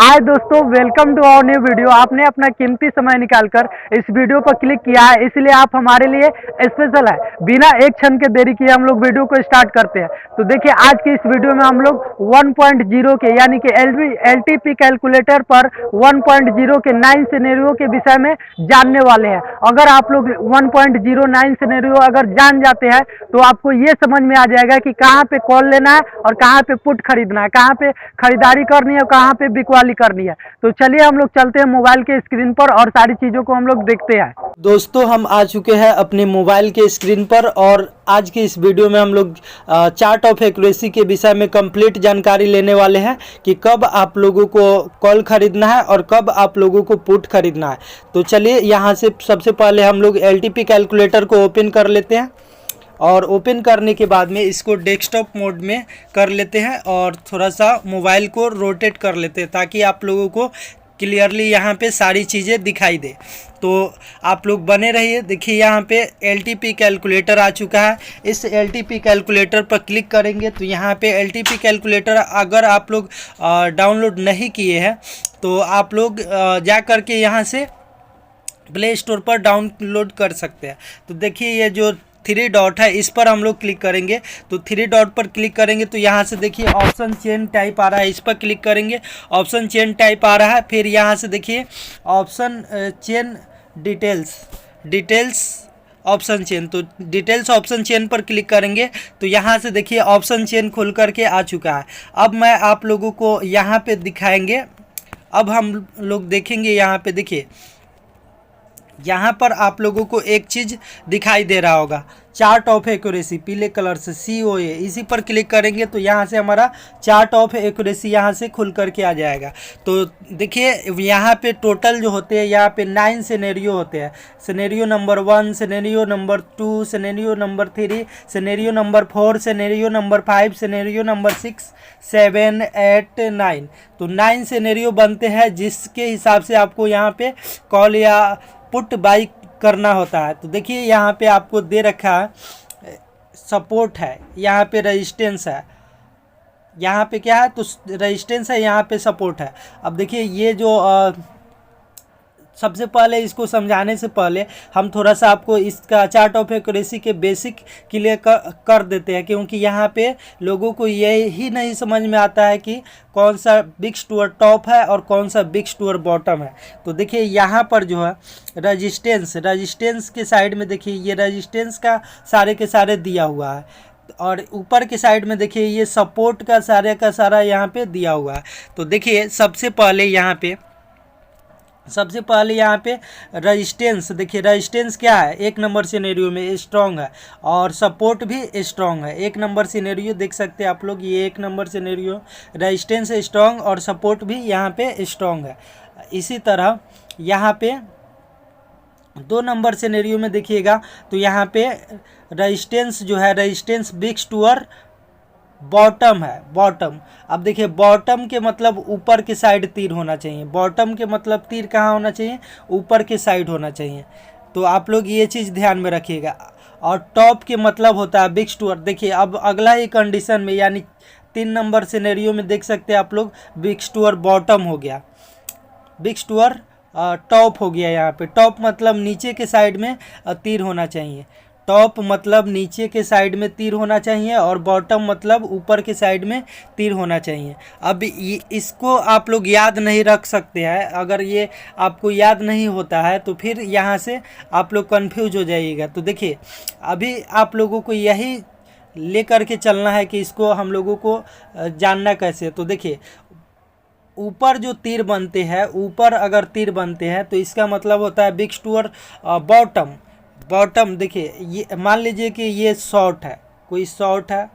हाय दोस्तों, welcome to our new video. आपने अपना कीमती समय निकालकर इस वीडियो पर क्लिक किया है, इसलिए आप हमारे लिए स्पेशल है। बिना एक क्षण के देरी किए हम लोग वीडियो को स्टार्ट करते हैं। तो देखिए, आज की इस वीडियो में हम लोग 1.0 के यानी कि एलटीपी कैलकुलेटर पर 1.0 के 9 सिनेरियो के विषय में जानने वाले हैं। अगर आप लोग 1.09 सिनेरियो अगर जान जाते हैं तो आपको ये समझ में आ जाएगा कि कहाँ पे कॉल लेना है और कहाँ पे पुट खरीदना है, कहाँ पे खरीदारी करनी है और कहाँ पे बिकवाली करनी है। तो चलिए हम लोग चलते हैं मोबाइल के स्क्रीन पर और सारी चीज़ों को हम लोग देखते हैं। दोस्तों, हम आ चुके हैं अपने मोबाइल के स्क्रीन पर और आज की इस वीडियो में हम लोग चार्ट ऑफ एक्यूरेसी के विषय में कंप्लीट जानकारी लेने वाले हैं कि कब आप लोगों को कॉल खरीदना है और कब आप लोगों को पुट खरीदना है। तो चलिए यहाँ से सबसे पहले हम लोग एलटीपी कैलकुलेटर को ओपन कर लेते हैं और ओपन करने के बाद में इसको डेस्कटॉप मोड में कर लेते हैं और थोड़ा सा मोबाइल को रोटेट कर लेते हैं ताकि आप लोगों को क्लियरली यहाँ पे सारी चीज़ें दिखाई दे। तो आप लोग बने रहिए। देखिए यहाँ पे एलटीपी कैलकुलेटर आ चुका है। इस एलटीपी कैलकुलेटर पर क्लिक करेंगे तो यहाँ पे एलटीपी कैलकुलेटर अगर आप लोग डाउनलोड नहीं किए हैं तो आप लोग जा कर के यहाँ से प्ले स्टोर पर डाउनलोड कर सकते हैं। तो देखिए ये जो 3 डॉट है इस पर हम लोग क्लिक करेंगे। तो 3 डॉट पर क्लिक करेंगे तो यहाँ से देखिए ऑप्शन चेन टाइप आ रहा है, इस पर क्लिक करेंगे, ऑप्शन चेन टाइप आ रहा है। फिर यहाँ से देखिए option chain details option chain, तो डिटेल्स ऑप्शन चेन पर क्लिक करेंगे तो यहाँ से देखिए ऑप्शन चेन खुल करके आ चुका है। अब मैं आप लोगों को यहाँ पे दिखाएंगे। अब हम लोग देखेंगे यहाँ पे, देखिए यहाँ पर आप लोगों को एक चीज़ दिखाई दे रहा होगा, चार्ट ऑफ एक्यूरेसी पीले कलर से COA, इसी पर क्लिक करेंगे तो यहाँ से हमारा चार्ट ऑफ एक्यूरेसी यहाँ से खुल करके आ जाएगा। तो देखिए यहाँ पे टोटल जो होते हैं यहाँ पे 9 सिनेरियो होते हैं। Scenario number 1, scenario number 2, scenario number 3, scenario number 4, scenario number 5, scenario number 6, 7, 8, 9। तो 9 सिनेरियो बनते हैं जिसके हिसाब से आपको यहाँ पे कॉल या पुट बाई करना होता है। तो देखिए यहाँ पे आपको दे रखा है सपोर्ट है, यहाँ पे रेजिस्टेंस है, यहाँ पे क्या है तो रेजिस्टेंस है, यहाँ पे सपोर्ट है। अब देखिए ये जो सबसे पहले इसको समझाने से पहले हम थोड़ा सा आपको इसका चार्ट ऑफ एक्यूरेसी के बेसिक क्लियर कर देते हैं, क्योंकि यहाँ पे लोगों को यही नहीं समझ में आता है कि कौन सा बिग स्टोअर टॉप है और कौन सा बिग स्टोअर बॉटम है। तो देखिए यहाँ पर जो है रजिस्टेंस के साइड में देखिए ये रजिस्टेंस का सारे के सारे दिया हुआ है और ऊपर के साइड में देखिए ये सपोर्ट का सारा यहाँ पे दिया हुआ है। तो देखिए सबसे पहले यहाँ पे रेजिस्टेंस, देखिए रेजिस्टेंस क्या है, 1 नंबर सिनेरियो में स्ट्रॉन्ग है और सपोर्ट भी स्ट्रॉन्ग है। 1 नंबर सिनेरियो देख सकते हैं आप लोग, ये 1 नंबर सिनेरियो रेजिस्टेंस स्ट्रॉन्ग और सपोर्ट भी यहाँ पे स्ट्रॉन्ग है। इसी तरह यहाँ पे 2 नंबर सिनेरियो में देखिएगा तो यहाँ पे रेजिस्टेंस जो है, रेजिस्टेंस बिग स्टोअर बॉटम है, बॉटम। अब देखिए बॉटम के मतलब ऊपर के साइड तीर होना चाहिए, बॉटम के मतलब तीर कहाँ होना चाहिए, ऊपर के साइड होना चाहिए। तो आप लोग ये चीज़ ध्यान में रखिएगा। और टॉप के मतलब होता है बिग स्टोअर। देखिए अब अगला ही कंडीशन में यानी 3 नंबर सिनेरियो में देख सकते हैं आप लोग बिग स्टोअर बॉटम हो गया, बिग स्टोअर टॉप हो गया। यहाँ पे टॉप मतलब नीचे के साइड में तीर होना चाहिए, टॉप मतलब नीचे के साइड में तीर होना चाहिए और बॉटम मतलब ऊपर के साइड में तीर होना चाहिए। अब इसको आप लोग याद नहीं रख सकते हैं। अगर ये आपको याद नहीं होता है तो फिर यहाँ से आप लोग कंफ्यूज हो जाइएगा। तो देखिए अभी आप लोगों को यही ले करके चलना है कि इसको हम लोगों को जानना कैसे। तो देखिए ऊपर जो तीर बनते हैं, ऊपर अगर तीर बनते हैं तो इसका मतलब होता है बिग स्टोअर बॉटम। देखिए ये मान लीजिए कि ये शॉर्ट है, कोई शॉर्ट है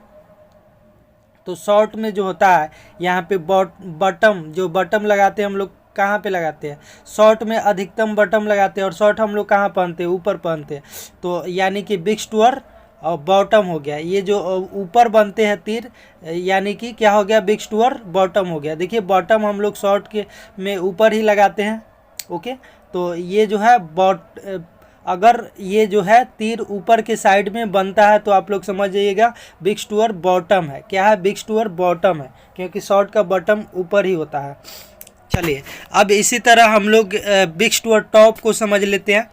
तो शॉर्ट में जो होता है यहाँ पे बॉटम, जो बटम लगाते हैं हम लोग कहाँ पे लगाते हैं, शॉर्ट में अधिकतम बटम लगाते हैं और शॉर्ट हम लोग कहाँ पहनते हैं, ऊपर पहनते हैं। तो यानी कि बिग स्टोअर और बॉटम हो गया। ये जो ऊपर बनते हैं तीर यानी कि क्या हो गया, बिग स्टोअर बॉटम हो गया। देखिए बॉटम हम लोग शॉर्ट के में ऊपर ही लगाते हैं। ओके, तो ये जो है अगर ये जो है तीर ऊपर के साइड में बनता है तो आप लोग समझ जाइएगा बिग स्टोअर बॉटम है। क्या है, बिग स्टोअर बॉटम है, क्योंकि शॉर्ट का बॉटम ऊपर ही होता है। चलिए अब इसी तरह हम लोग बिग्स टू टॉप को समझ लेते हैं।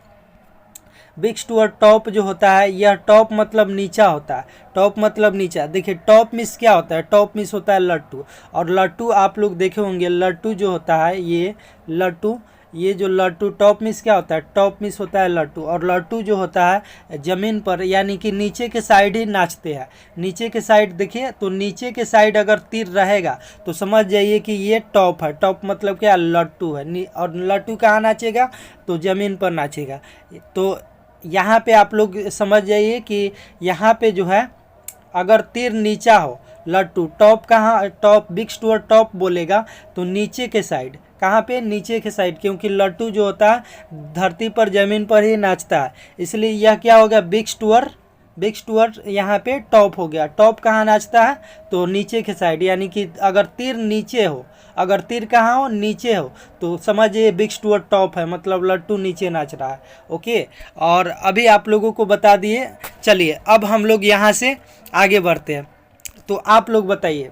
बिग्स टू टॉप जो होता है, यह टॉप मतलब नीचा होता है। टॉप मतलब नीचा। देखिए टॉप मिस क्या होता है, टॉप मिस होता है लट्टू। और लट्टू आप लोग देखे होंगे, लट्टू जो होता है ये लट्टू, ये जो लट्टू टॉप मिस क्या होता है, टॉप मिस होता है लट्टू। और लट्टू जो होता है ज़मीन पर यानी कि नीचे के साइड ही नाचते हैं। नीचे के साइड देखिए, तो नीचे के साइड अगर तीर रहेगा तो समझ जाइए कि ये टॉप है। टॉप मतलब क्या, लट्टू है। और लट्टू कहाँ नाचेगा, तो ज़मीन पर नाचेगा। तो यहाँ पे आप लोग समझ जाइए कि यहाँ पे जो है अगर तीर नीचा हो, लट्टू टॉप कहाँ, टॉप बिग्स टू टॉप बोलेगा तो नीचे के साइड। कहाँ पे, नीचे के साइड, क्योंकि लट्टू जो होता है धरती पर ज़मीन पर ही नाचता है, इसलिए यह क्या हो गया, बिग्स टूअर यहाँ पे टॉप हो गया। टॉप कहाँ नाचता है, तो नीचे के साइड, यानी कि अगर तीर नीचे हो, अगर तीर कहाँ हो, नीचे हो, तो समझिए बिग्स टूअर टॉप है, मतलब लट्टू नीचे नाच रहा है। ओके, और अभी आप लोगों को बता दिए। चलिए अब हम लोग यहाँ से आगे बढ़ते हैं। तो आप लोग बताइए,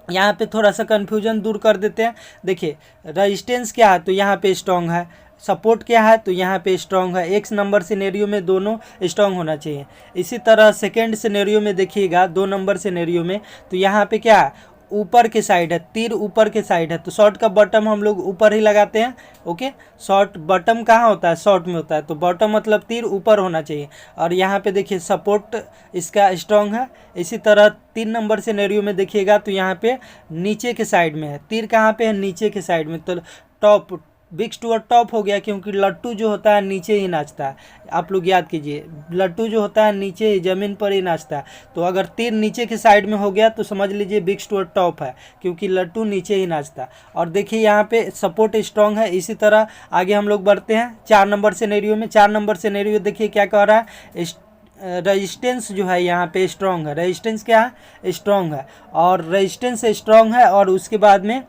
यहाँ पे थोड़ा सा कन्फ्यूजन दूर कर देते हैं। देखिए रेजिस्टेंस क्या है, तो यहाँ पे स्ट्रॉन्ग है। सपोर्ट क्या है, तो यहाँ पे स्ट्रॉन्ग है। एक नंबर सिनेरियो में दोनों स्ट्रॉन्ग होना चाहिए। इसी तरह सेकेंड सिनेरियो में देखिएगा, 2 नंबर सिनेरियो में, तो यहाँ पे क्या है, ऊपर के साइड है, तीर ऊपर के साइड है, तो शॉर्ट का बॉटम हम लोग ऊपर ही लगाते हैं। ओके, शॉर्ट बॉटम कहाँ होता है, शॉर्ट में होता है, तो बॉटम मतलब तीर ऊपर होना चाहिए। और यहाँ पे देखिए सपोर्ट इसका स्ट्रॉन्ग है। इसी तरह 3 नंबर सिनेरियो में देखिएगा, तो यहाँ पे नीचे के साइड में है, तीर कहाँ पे है, नीचे के साइड में, तो टॉप बिग्स टू टॉप हो गया, क्योंकि लट्टू जो होता है नीचे ही नाचता है। आप लोग याद कीजिए, लट्टू जो होता है नीचे ही, ज़मीन पर ही नाचता है। तो अगर तीर नीचे के साइड में हो गया तो समझ लीजिए बिग्स टू टॉप है, क्योंकि लट्टू नीचे ही नाचता है। और देखिए यहाँ पे सपोर्ट स्ट्रॉन्ग है। इसी तरह आगे हम लोग बढ़ते हैं 4 नंबर सिनेरियो में। 4 नंबर सिनेरियो देखिए क्या कह रहा है, रेजिस्टेंस जो है यहाँ पे स्ट्रॉन्ग है। रेजिस्टेंस क्या है, स्ट्रॉन्ग है। और रेजिस्टेंस स्ट्रॉन्ग है, और उसके बाद में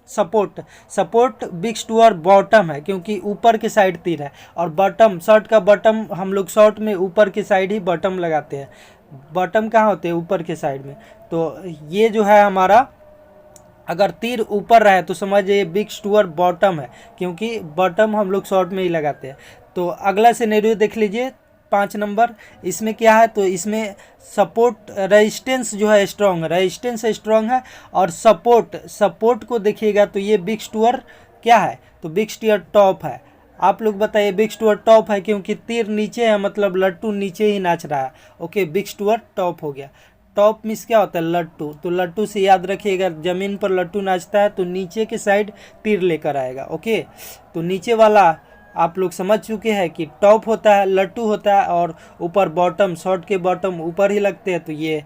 सपोर्ट बिग्स टू बॉटम है, क्योंकि ऊपर के साइड तीर है। और बॉटम, शॉर्ट का बॉटम, हम लोग शॉर्ट में ऊपर के साइड ही बॉटम लगाते हैं। बॉटम कहाँ होते हैं, ऊपर के साइड में। तो ये जो है हमारा, अगर तीर ऊपर रहे तो समझिए बिग्स टू बॉटम है, क्योंकि बॉटम हम लोग शॉर्ट में ही लगाते हैं। तो अगला सिनेरियो देख लीजिए 5 नंबर। इसमें क्या है, तो इसमें सपोर्ट रेजिस्टेंस जो है स्ट्रॉन्ग है, रेजिस्टेंस स्ट्रॉन्ग है। और सपोर्ट को देखिएगा तो ये बिग्स टू क्या है, तो बिग्स टू टॉप है। आप लोग बताइए, बिग्स टू टॉप है क्योंकि तीर नीचे है, मतलब लट्टू नीचे ही नाच रहा है। ओके, बिग्स टू टॉप हो गया। टॉप मिस क्या होता है, लट्टू। तो लट्टू से याद रखिएगा, ज़मीन पर लट्टू नाचता है तो नीचे के साइड तीर लेकर आएगा। ओके, तो नीचे वाला आप लोग समझ चुके हैं कि टॉप होता है, लट्टू होता है, और ऊपर बॉटम, शॉर्ट के बॉटम ऊपर ही लगते हैं, तो ये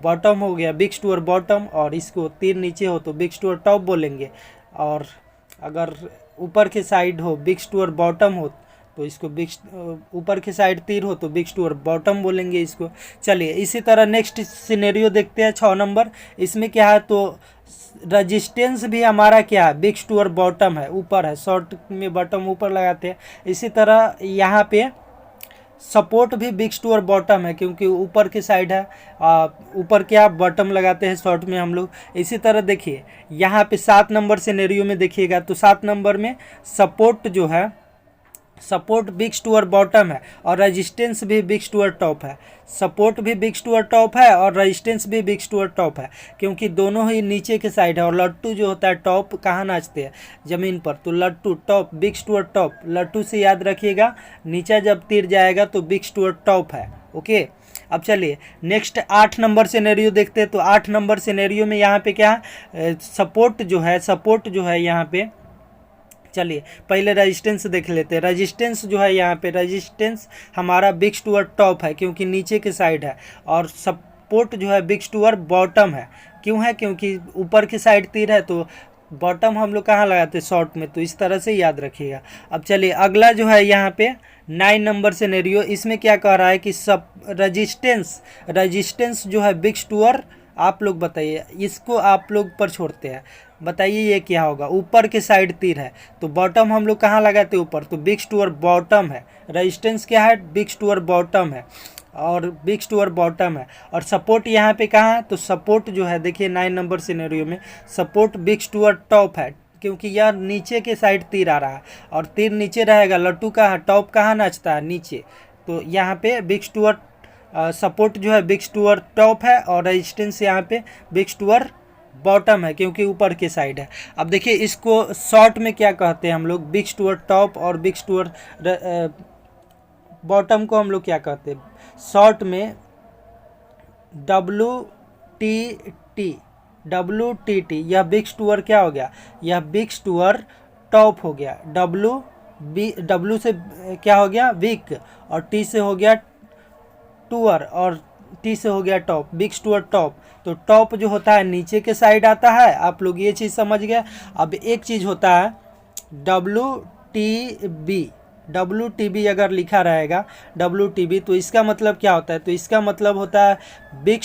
बॉटम हो गया, बिग्स टू बॉटम। और इसको तीर नीचे हो तो बिग्स टू टॉप बोलेंगे। और अगर ऊपर के साइड हो, बिग्स टू बॉटम हो, तो इसको बिग्स, ऊपर के साइड तीर हो तो बिग्स टू बॉटम बोलेंगे इसको। चलिए इसी तरह नेक्स्ट सिनेरियो देखते हैं 6 नंबर। इसमें क्या है, तो रजिस्टेंस भी हमारा क्या है, बिग्स टू बॉटम है, ऊपर है, शॉर्ट में बॉटम ऊपर लगाते हैं। इसी तरह यहाँ पे सपोर्ट भी बिग्स टू बॉटम है, क्योंकि ऊपर की साइड है, ऊपर क्या बॉटम लगाते हैं शॉर्ट में हम लोग। इसी तरह देखिए यहाँ पे 7 नंबर सिनेरियो में देखिएगा, तो 7 नंबर में सपोर्ट जो है, सपोर्ट बिग्स टू बॉटम है, और रेजिस्टेंस भी बिग्स टू टॉप है। सपोर्ट भी बिग्स टू टॉप है, और रेजिस्टेंस भी बिग्स टू टॉप है, क्योंकि दोनों ही नीचे के साइड है। और लट्टू जो होता है टॉप कहाँ नाचते हैं, ज़मीन पर, तो लट्टू टॉप, बिग्स टू टॉप। लट्टू से याद रखिएगा, नीचे जब तीर जाएगा तो बिग्स टू टॉप है। ओके, अब चलिए नेक्स्ट 8 नंबर सिनेरियो देखते हैं। तो 8 नंबर सिनेरियो में यहाँ पे क्या है, सपोर्ट जो है यहाँ पे, चलिए पहले रेजिस्टेंस देख लेते हैं। रेजिस्टेंस जो है यहाँ पे, रेजिस्टेंस हमारा बिग्स टू टॉप है, क्योंकि नीचे के साइड है। और सपोर्ट जो है बिग्स टू बॉटम है। क्यों है, क्योंकि ऊपर की साइड तीर है, तो बॉटम हम लोग कहाँ लगाते हैं, शॉर्ट में। तो इस तरह से याद रखिएगा। अब चलिए अगला जो है यहाँ पे 9 नंबर सिनेरियो। इसमें क्या कह रहा है कि सब रेजिस्टेंस जो है बिग्स टू, आप लोग बताइए, इसको आप लोग पर छोड़ते हैं, बताइए ये क्या होगा। ऊपर के साइड तीर है, तो बॉटम हम लोग कहाँ लगाते हैं, ऊपर, तो बिग्स टू बॉटम है। रेजिस्टेंस क्या है, बिग्स टू बॉटम है, और बिग्स टू बॉटम है। और सपोर्ट यहाँ पे कहाँ है, तो सपोर्ट जो है देखिए 9 नंबर सिनेरियो में सपोर्ट बिग्स टू टॉप है। क्योंकि यह नीचे के साइड तीर आ रहा है और तीर नीचे रहेगा, लट्टू का टॉप कहाँ नाचता है, नीचे। तो यहाँ पे बिग्स टूअर सपोर्ट जो है बिग्स टूअर टॉप है और रेजिस्टेंस यहाँ पे बिग्स टूअर बॉटम है, क्योंकि ऊपर के साइड है। अब देखिए इसको शॉर्ट में क्या कहते हैं हम लोग, बिग्स टूअर टॉप और बिग्स टूअर बॉटम को हम लोग क्या कहते हैं शॉर्ट में, WTT। यह बिग्स टूअर क्या हो गया, यह बिग्स टूअर टॉप हो गया। डब्लू से क्या हो गया, विक, और टी से हो गया टूअर, और टी से हो गया टॉप, बिग्स टूअर टॉप। तो टॉप जो होता है नीचे के साइड आता है, आप लोग ये चीज़ समझ गए। अब एक चीज़ होता है WTB अगर लिखा रहेगा WTB, तो इसका मतलब क्या होता है, तो इसका मतलब होता है बिग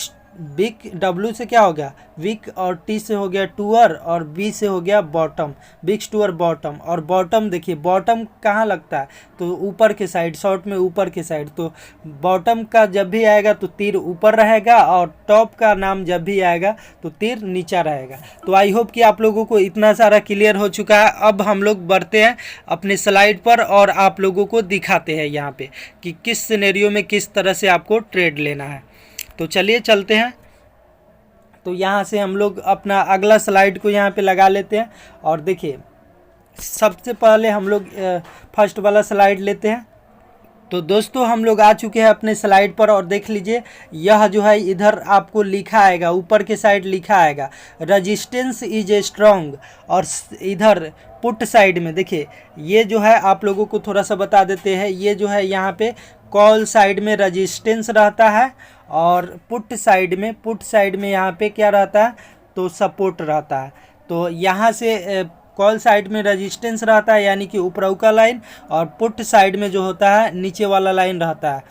W से क्या हो गया विक, और टी से हो गया टूअर, और बी से हो गया बॉटम, बिग्स टूअर बॉटम। और बॉटम देखिए बॉटम कहाँ लगता है, तो ऊपर के साइड, शॉर्ट में ऊपर के साइड। तो बॉटम का जब भी आएगा तो तीर ऊपर रहेगा, और टॉप का नाम जब भी आएगा तो तीर नीचा रहेगा। तो आई होप कि आप लोगों को इतना सारा क्लियर हो चुका है। अब हम लोग बढ़ते हैं अपने स्लाइड पर और आप लोगों को दिखाते हैं यहाँ पे कि किस सिनेरियो में किस तरह से आपको ट्रेड लेना है। तो चलिए चलते हैं। तो यहाँ से हम लोग अपना अगला स्लाइड को यहाँ पे लगा लेते हैं, और देखिए सबसे पहले हम लोग फर्स्ट वाला स्लाइड लेते हैं। तो दोस्तों हम लोग आ चुके हैं अपने स्लाइड पर, और देख लीजिए यह जो है इधर आपको लिखा आएगा, ऊपर के साइड लिखा आएगा रेजिस्टेंस इज ए स्ट्रॉन्ग, और इधर पुट साइड में देखिए ये जो है आप लोगों को थोड़ा सा बता देते हैं, ये जो है यहाँ पे कॉल साइड में रेजिस्टेंस रहता है, और पुट साइड में यहाँ पे क्या रहता है, तो सपोर्ट रहता है। तो यहाँ से कॉल साइड में रेजिस्टेंस रहता है यानी कि ऊपरों का लाइन, और पुट साइड में जो होता है नीचे वाला लाइन रहता है,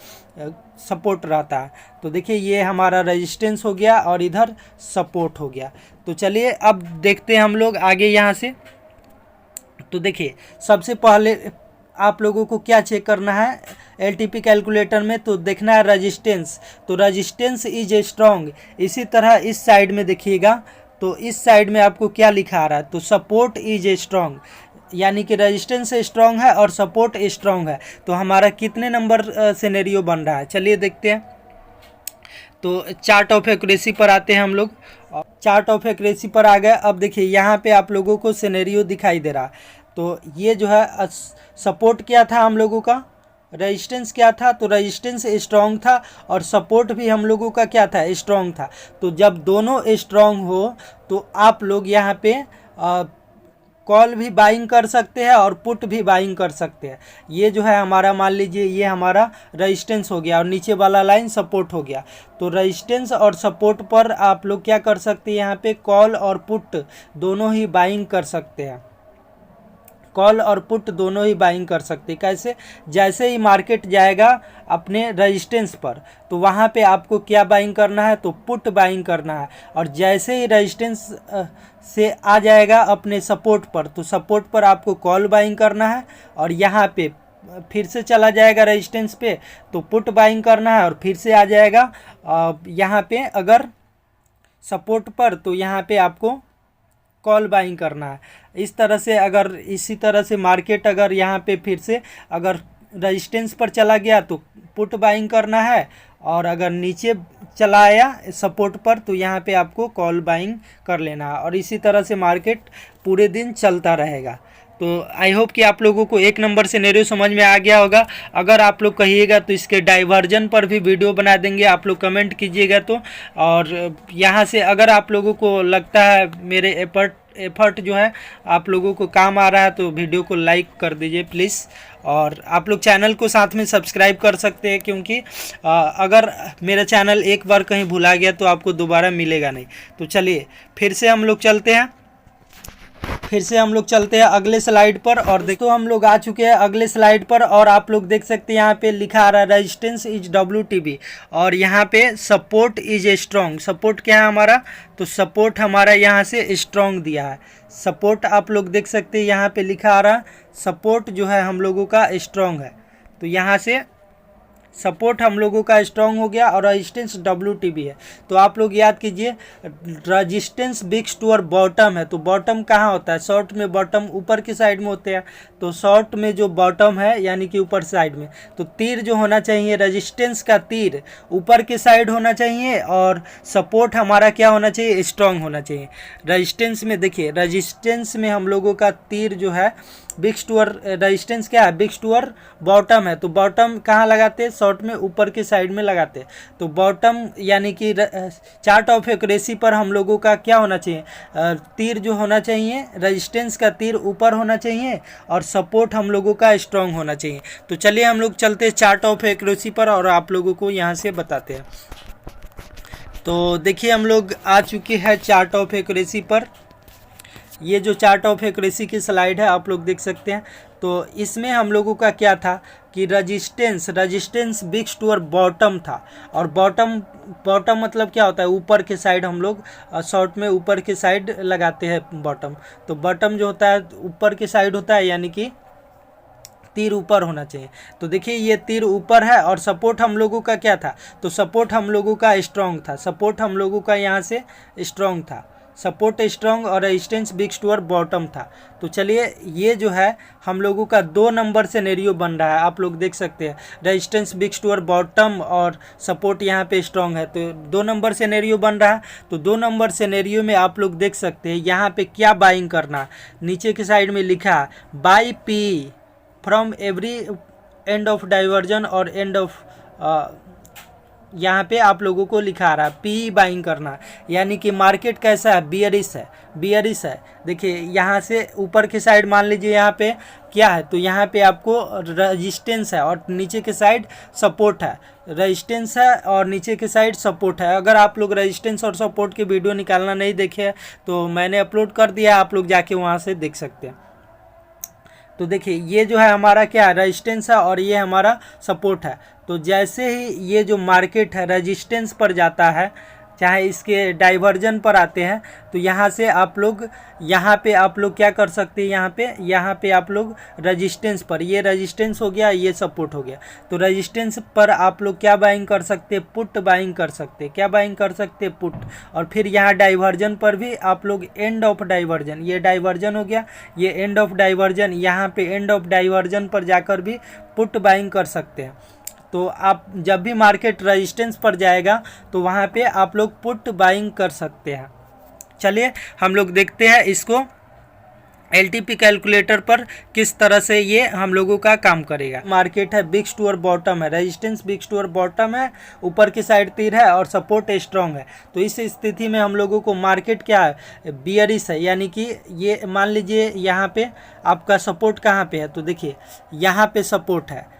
सपोर्ट रहता है। तो देखिए ये हमारा रेजिस्टेंस हो गया और इधर सपोर्ट हो गया। तो चलिए अब देखते हैं हम लोग आगे यहाँ से। तो देखिए सबसे पहले आप लोगों को क्या चेक करना है LTP कैलकुलेटर में, तो देखना है रेजिस्टेंस। तो रेजिस्टेंस इज ए स्ट्रॉन्ग। इसी तरह इस साइड में देखिएगा, तो इस साइड में आपको क्या लिखा आ रहा है, तो सपोर्ट इज ए स्ट्रॉन्ग, यानी कि रेजिस्टेंस स्ट्रॉन्ग है और सपोर्ट स्ट्रॉन्ग है। तो हमारा कितने नंबर सिनेरियो बन रहा है, चलिए देखते हैं। तो चार्ट ऑफ एक्यूरेसी पर आते हैं हम लोग, चार्ट ऑफ एक्यूरेसी पर आ गए। अब देखिए यहाँ पे आप लोगों को सिनेरियो दिखाई दे रहा है। तो ये जो है सपोर्ट क्या था हम लोगों का, रेजिस्टेंस क्या था, तो रेजिस्टेंस स्ट्रॉन्ग था और सपोर्ट भी हम लोगों का क्या था, स्ट्रॉन्ग था। तो जब दोनों स्ट्रॉन्ग हो तो आप लोग यहाँ पे कॉल भी बाइंग कर सकते हैं और पुट भी बाइंग कर सकते हैं। ये जो है हमारा मान लीजिए ये हमारा रेजिस्टेंस हो गया और नीचे वाला लाइन सपोर्ट हो गया। तो रेजिस्टेंस और सपोर्ट पर आप लोग क्या कर सकते हैं, यहाँ पे कॉल और पुट दोनों ही बाइंग कर सकते हैं, कॉल और पुट दोनों ही बाइंग कर सकते हैं। कैसे, जैसे ही मार्केट जाएगा अपने रेजिस्टेंस पर तो वहाँ पे आपको क्या बाइंग करना है, तो पुट बाइंग करना है, और जैसे ही रेजिस्टेंस से आ जाएगा अपने सपोर्ट पर तो सपोर्ट पर आपको कॉल बाइंग करना है, और यहाँ पे फिर से चला जाएगा रेजिस्टेंस पे तो पुट बाइंग करना है, और फिर से आ जाएगा यहाँ पे अगर सपोर्ट पर तो यहाँ पे आपको कॉल बाइंग करना है। इस तरह से अगर इसी तरह से मार्केट अगर यहाँ पे फिर से अगर रेजिस्टेंस पर चला गया तो पुट बाइंग करना है, और अगर नीचे चला आया सपोर्ट पर तो यहाँ पे आपको कॉल बाइंग कर लेना है, और इसी तरह से मार्केट पूरे दिन चलता रहेगा। तो आई होप कि आप लोगों को एक नंबर सिनेरियो समझ में आ गया होगा। अगर आप लोग कहिएगा तो इसके डाइवर्जन पर भी वीडियो बना देंगे, आप लोग कमेंट कीजिएगा तो। और यहाँ से अगर आप लोगों को लगता है मेरे एफर्ट जो है आप लोगों को काम आ रहा है तो वीडियो को लाइक कर दीजिए प्लीज़, और आप लोग चैनल को साथ में सब्सक्राइब कर सकते हैं, क्योंकि अगर मेरा चैनल एक बार कहीं भुला गया तो आपको दोबारा मिलेगा नहीं। तो चलिए फिर से हम लोग चलते हैं अगले स्लाइड पर, और देखो हम लोग आ चुके हैं अगले स्लाइड पर, और आप लोग देख सकते हैं यहाँ पे लिखा आ रहा है रेजिस्टेंस इज WTB, और यहाँ पे support is a strong. Support क्या है हमारा, तो सपोर्ट हमारा यहाँ से स्ट्रॉन्ग दिया है। सपोर्ट आप लोग देख सकते हैं यहाँ पे लिखा आ रहा है सपोर्ट जो है हम लोगों का स्ट्रॉन्ग है। तो यहाँ से सपोर्ट हम लोगों का स्ट्रांग हो गया और रेजिस्टेंस WT भी है। तो आप लोग याद कीजिए, रेजिस्टेंस बिग्स टू और बॉटम है, तो बॉटम कहाँ होता है, शॉर्ट में बॉटम ऊपर की साइड में होते हैं, तो शॉर्ट में जो बॉटम है यानी कि ऊपर साइड में, तो तीर जो होना चाहिए रेजिस्टेंस का तीर ऊपर की साइड होना चाहिए और सपोर्ट हमारा क्या होना चाहिए, स्ट्रांग होना चाहिए। रेजिस्टेंस में देखिए, रेजिस्टेंस में हम लोगों का तीर जो है बिग्स टू और रेजिस्टेंस क्या है, बिग्स टू और बॉटम है, तो बॉटम कहाँ लगाते हैं, शॉर्ट में ऊपर की साइड में लगाते हैं। तो बॉटम यानी कि चार्ट ऑफ एक्यूरेसी पर हम लोगों का क्या होना चाहिए, तीर जो होना चाहिए, रेजिस्टेंस का तीर ऊपर होना चाहिए और सपोर्ट हम लोगों का स्ट्रांग होना चाहिए। तो चलिए हम लोग चलते हैं चार्ट ऑफ एक्यूरेसी पर और आप लोगों को यहाँ से बताते हैं। तो देखिए हम लोग आ चुके हैं चार्ट ऑफ एक्यूरेसी पर। ये जो चार्ट ऑफ एक्यूरेसी की स्लाइड है आप लोग देख सकते हैं। तो इसमें हम लोगों का क्या था कि रेजिस्टेंस बिग्स टू और बॉटम था, और बॉटम मतलब क्या होता है, ऊपर के साइड हम लोग शॉर्ट में ऊपर के साइड लगाते हैं बॉटम। तो बॉटम जो होता है ऊपर के साइड होता है, यानी कि तीर ऊपर होना चाहिए। तो देखिए ये तीर ऊपर है और सपोर्ट हम लोगों का क्या था, तो सपोर्ट हम लोगों का स्ट्रांग था, सपोर्ट हम लोगों का यहाँ से स्ट्रांग था, सपोर्ट स्ट्रांग और रेजिस्टेंस बिग्स टू और बॉटम था। तो चलिए ये जो है हम लोगों का 2 नंबर सिनेरियो बन रहा है, आप लोग देख सकते हैं रेजिस्टेंस बिग्स टू और बॉटम और सपोर्ट यहाँ पे स्ट्रांग है, तो 2 नंबर सिनेरियो बन रहा है। तो 2 नंबर सिनेरियो में आप लोग देख सकते हैं यहाँ पे क्या बाइंग करना, नीचे की साइड में लिखा है by P from every end of diversion और एंड ऑफ, यहाँ पे आप लोगों को लिखा आ रहा है पी बाइंग करना, यानी कि मार्केट कैसा है, बियरिश है। देखिए यहाँ से ऊपर की साइड मान लीजिए यहाँ पे क्या है, तो यहाँ पे आपको रेजिस्टेंस है और नीचे के साइड सपोर्ट है, रेजिस्टेंस है और नीचे के साइड सपोर्ट है। अगर आप लोग रेजिस्टेंस और सपोर्ट की वीडियो निकालना नहीं देखे तो मैंने अपलोड कर दिया, आप लोग जाके वहाँ से देख सकते हैं। तो देखिए ये जो है हमारा क्या है, रेजिस्टेंस है और ये हमारा सपोर्ट है। तो जैसे ही ये जो मार्केट है रेजिस्टेंस पर जाता है, चाहे इसके डाइवर्जन पर आते हैं, तो यहाँ से आप लोग यहाँ पे आप लोग क्या कर सकते हैं, यहाँ पे आप लोग रेजिस्टेंस पर, ये रेजिस्टेंस हो गया, ये सपोर्ट हो गया, तो रेजिस्टेंस पर आप लोग क्या बाइंग कर सकते हैं, पुट बाइंग कर सकते हैं। क्या बाइंग कर सकते हैं, पुट। और फिर यहाँ डाइवर्जन पर भी आप लोग एंड ऑफ डाइवर्जन, ये डाइवर्जन हो गया, ये एंड ऑफ डाइवर्जन, यहाँ पे एंड ऑफ डाइवर्जन पर जाकर भी पुट बाइंग कर सकते हैं। तो आप जब भी मार्केट रेजिस्टेंस पर जाएगा तो वहाँ पे आप लोग पुट बाइंग कर सकते हैं। चलिए हम लोग देखते हैं इसको LTP कैलकुलेटर पर किस तरह से ये हम लोगों का काम करेगा। मार्केट है बिग्स टू और बॉटम है, रेजिस्टेंस बिग्स टू और बॉटम है, ऊपर की साइड तीर है और सपोर्ट स्ट्रांग है। तो इस स्थिति में हम लोगों को मार्केट क्या है, बियरिश है, यानी कि ये मान लीजिए यहाँ पे आपका सपोर्ट कहाँ पे है, तो देखिए यहाँ पे सपोर्ट है,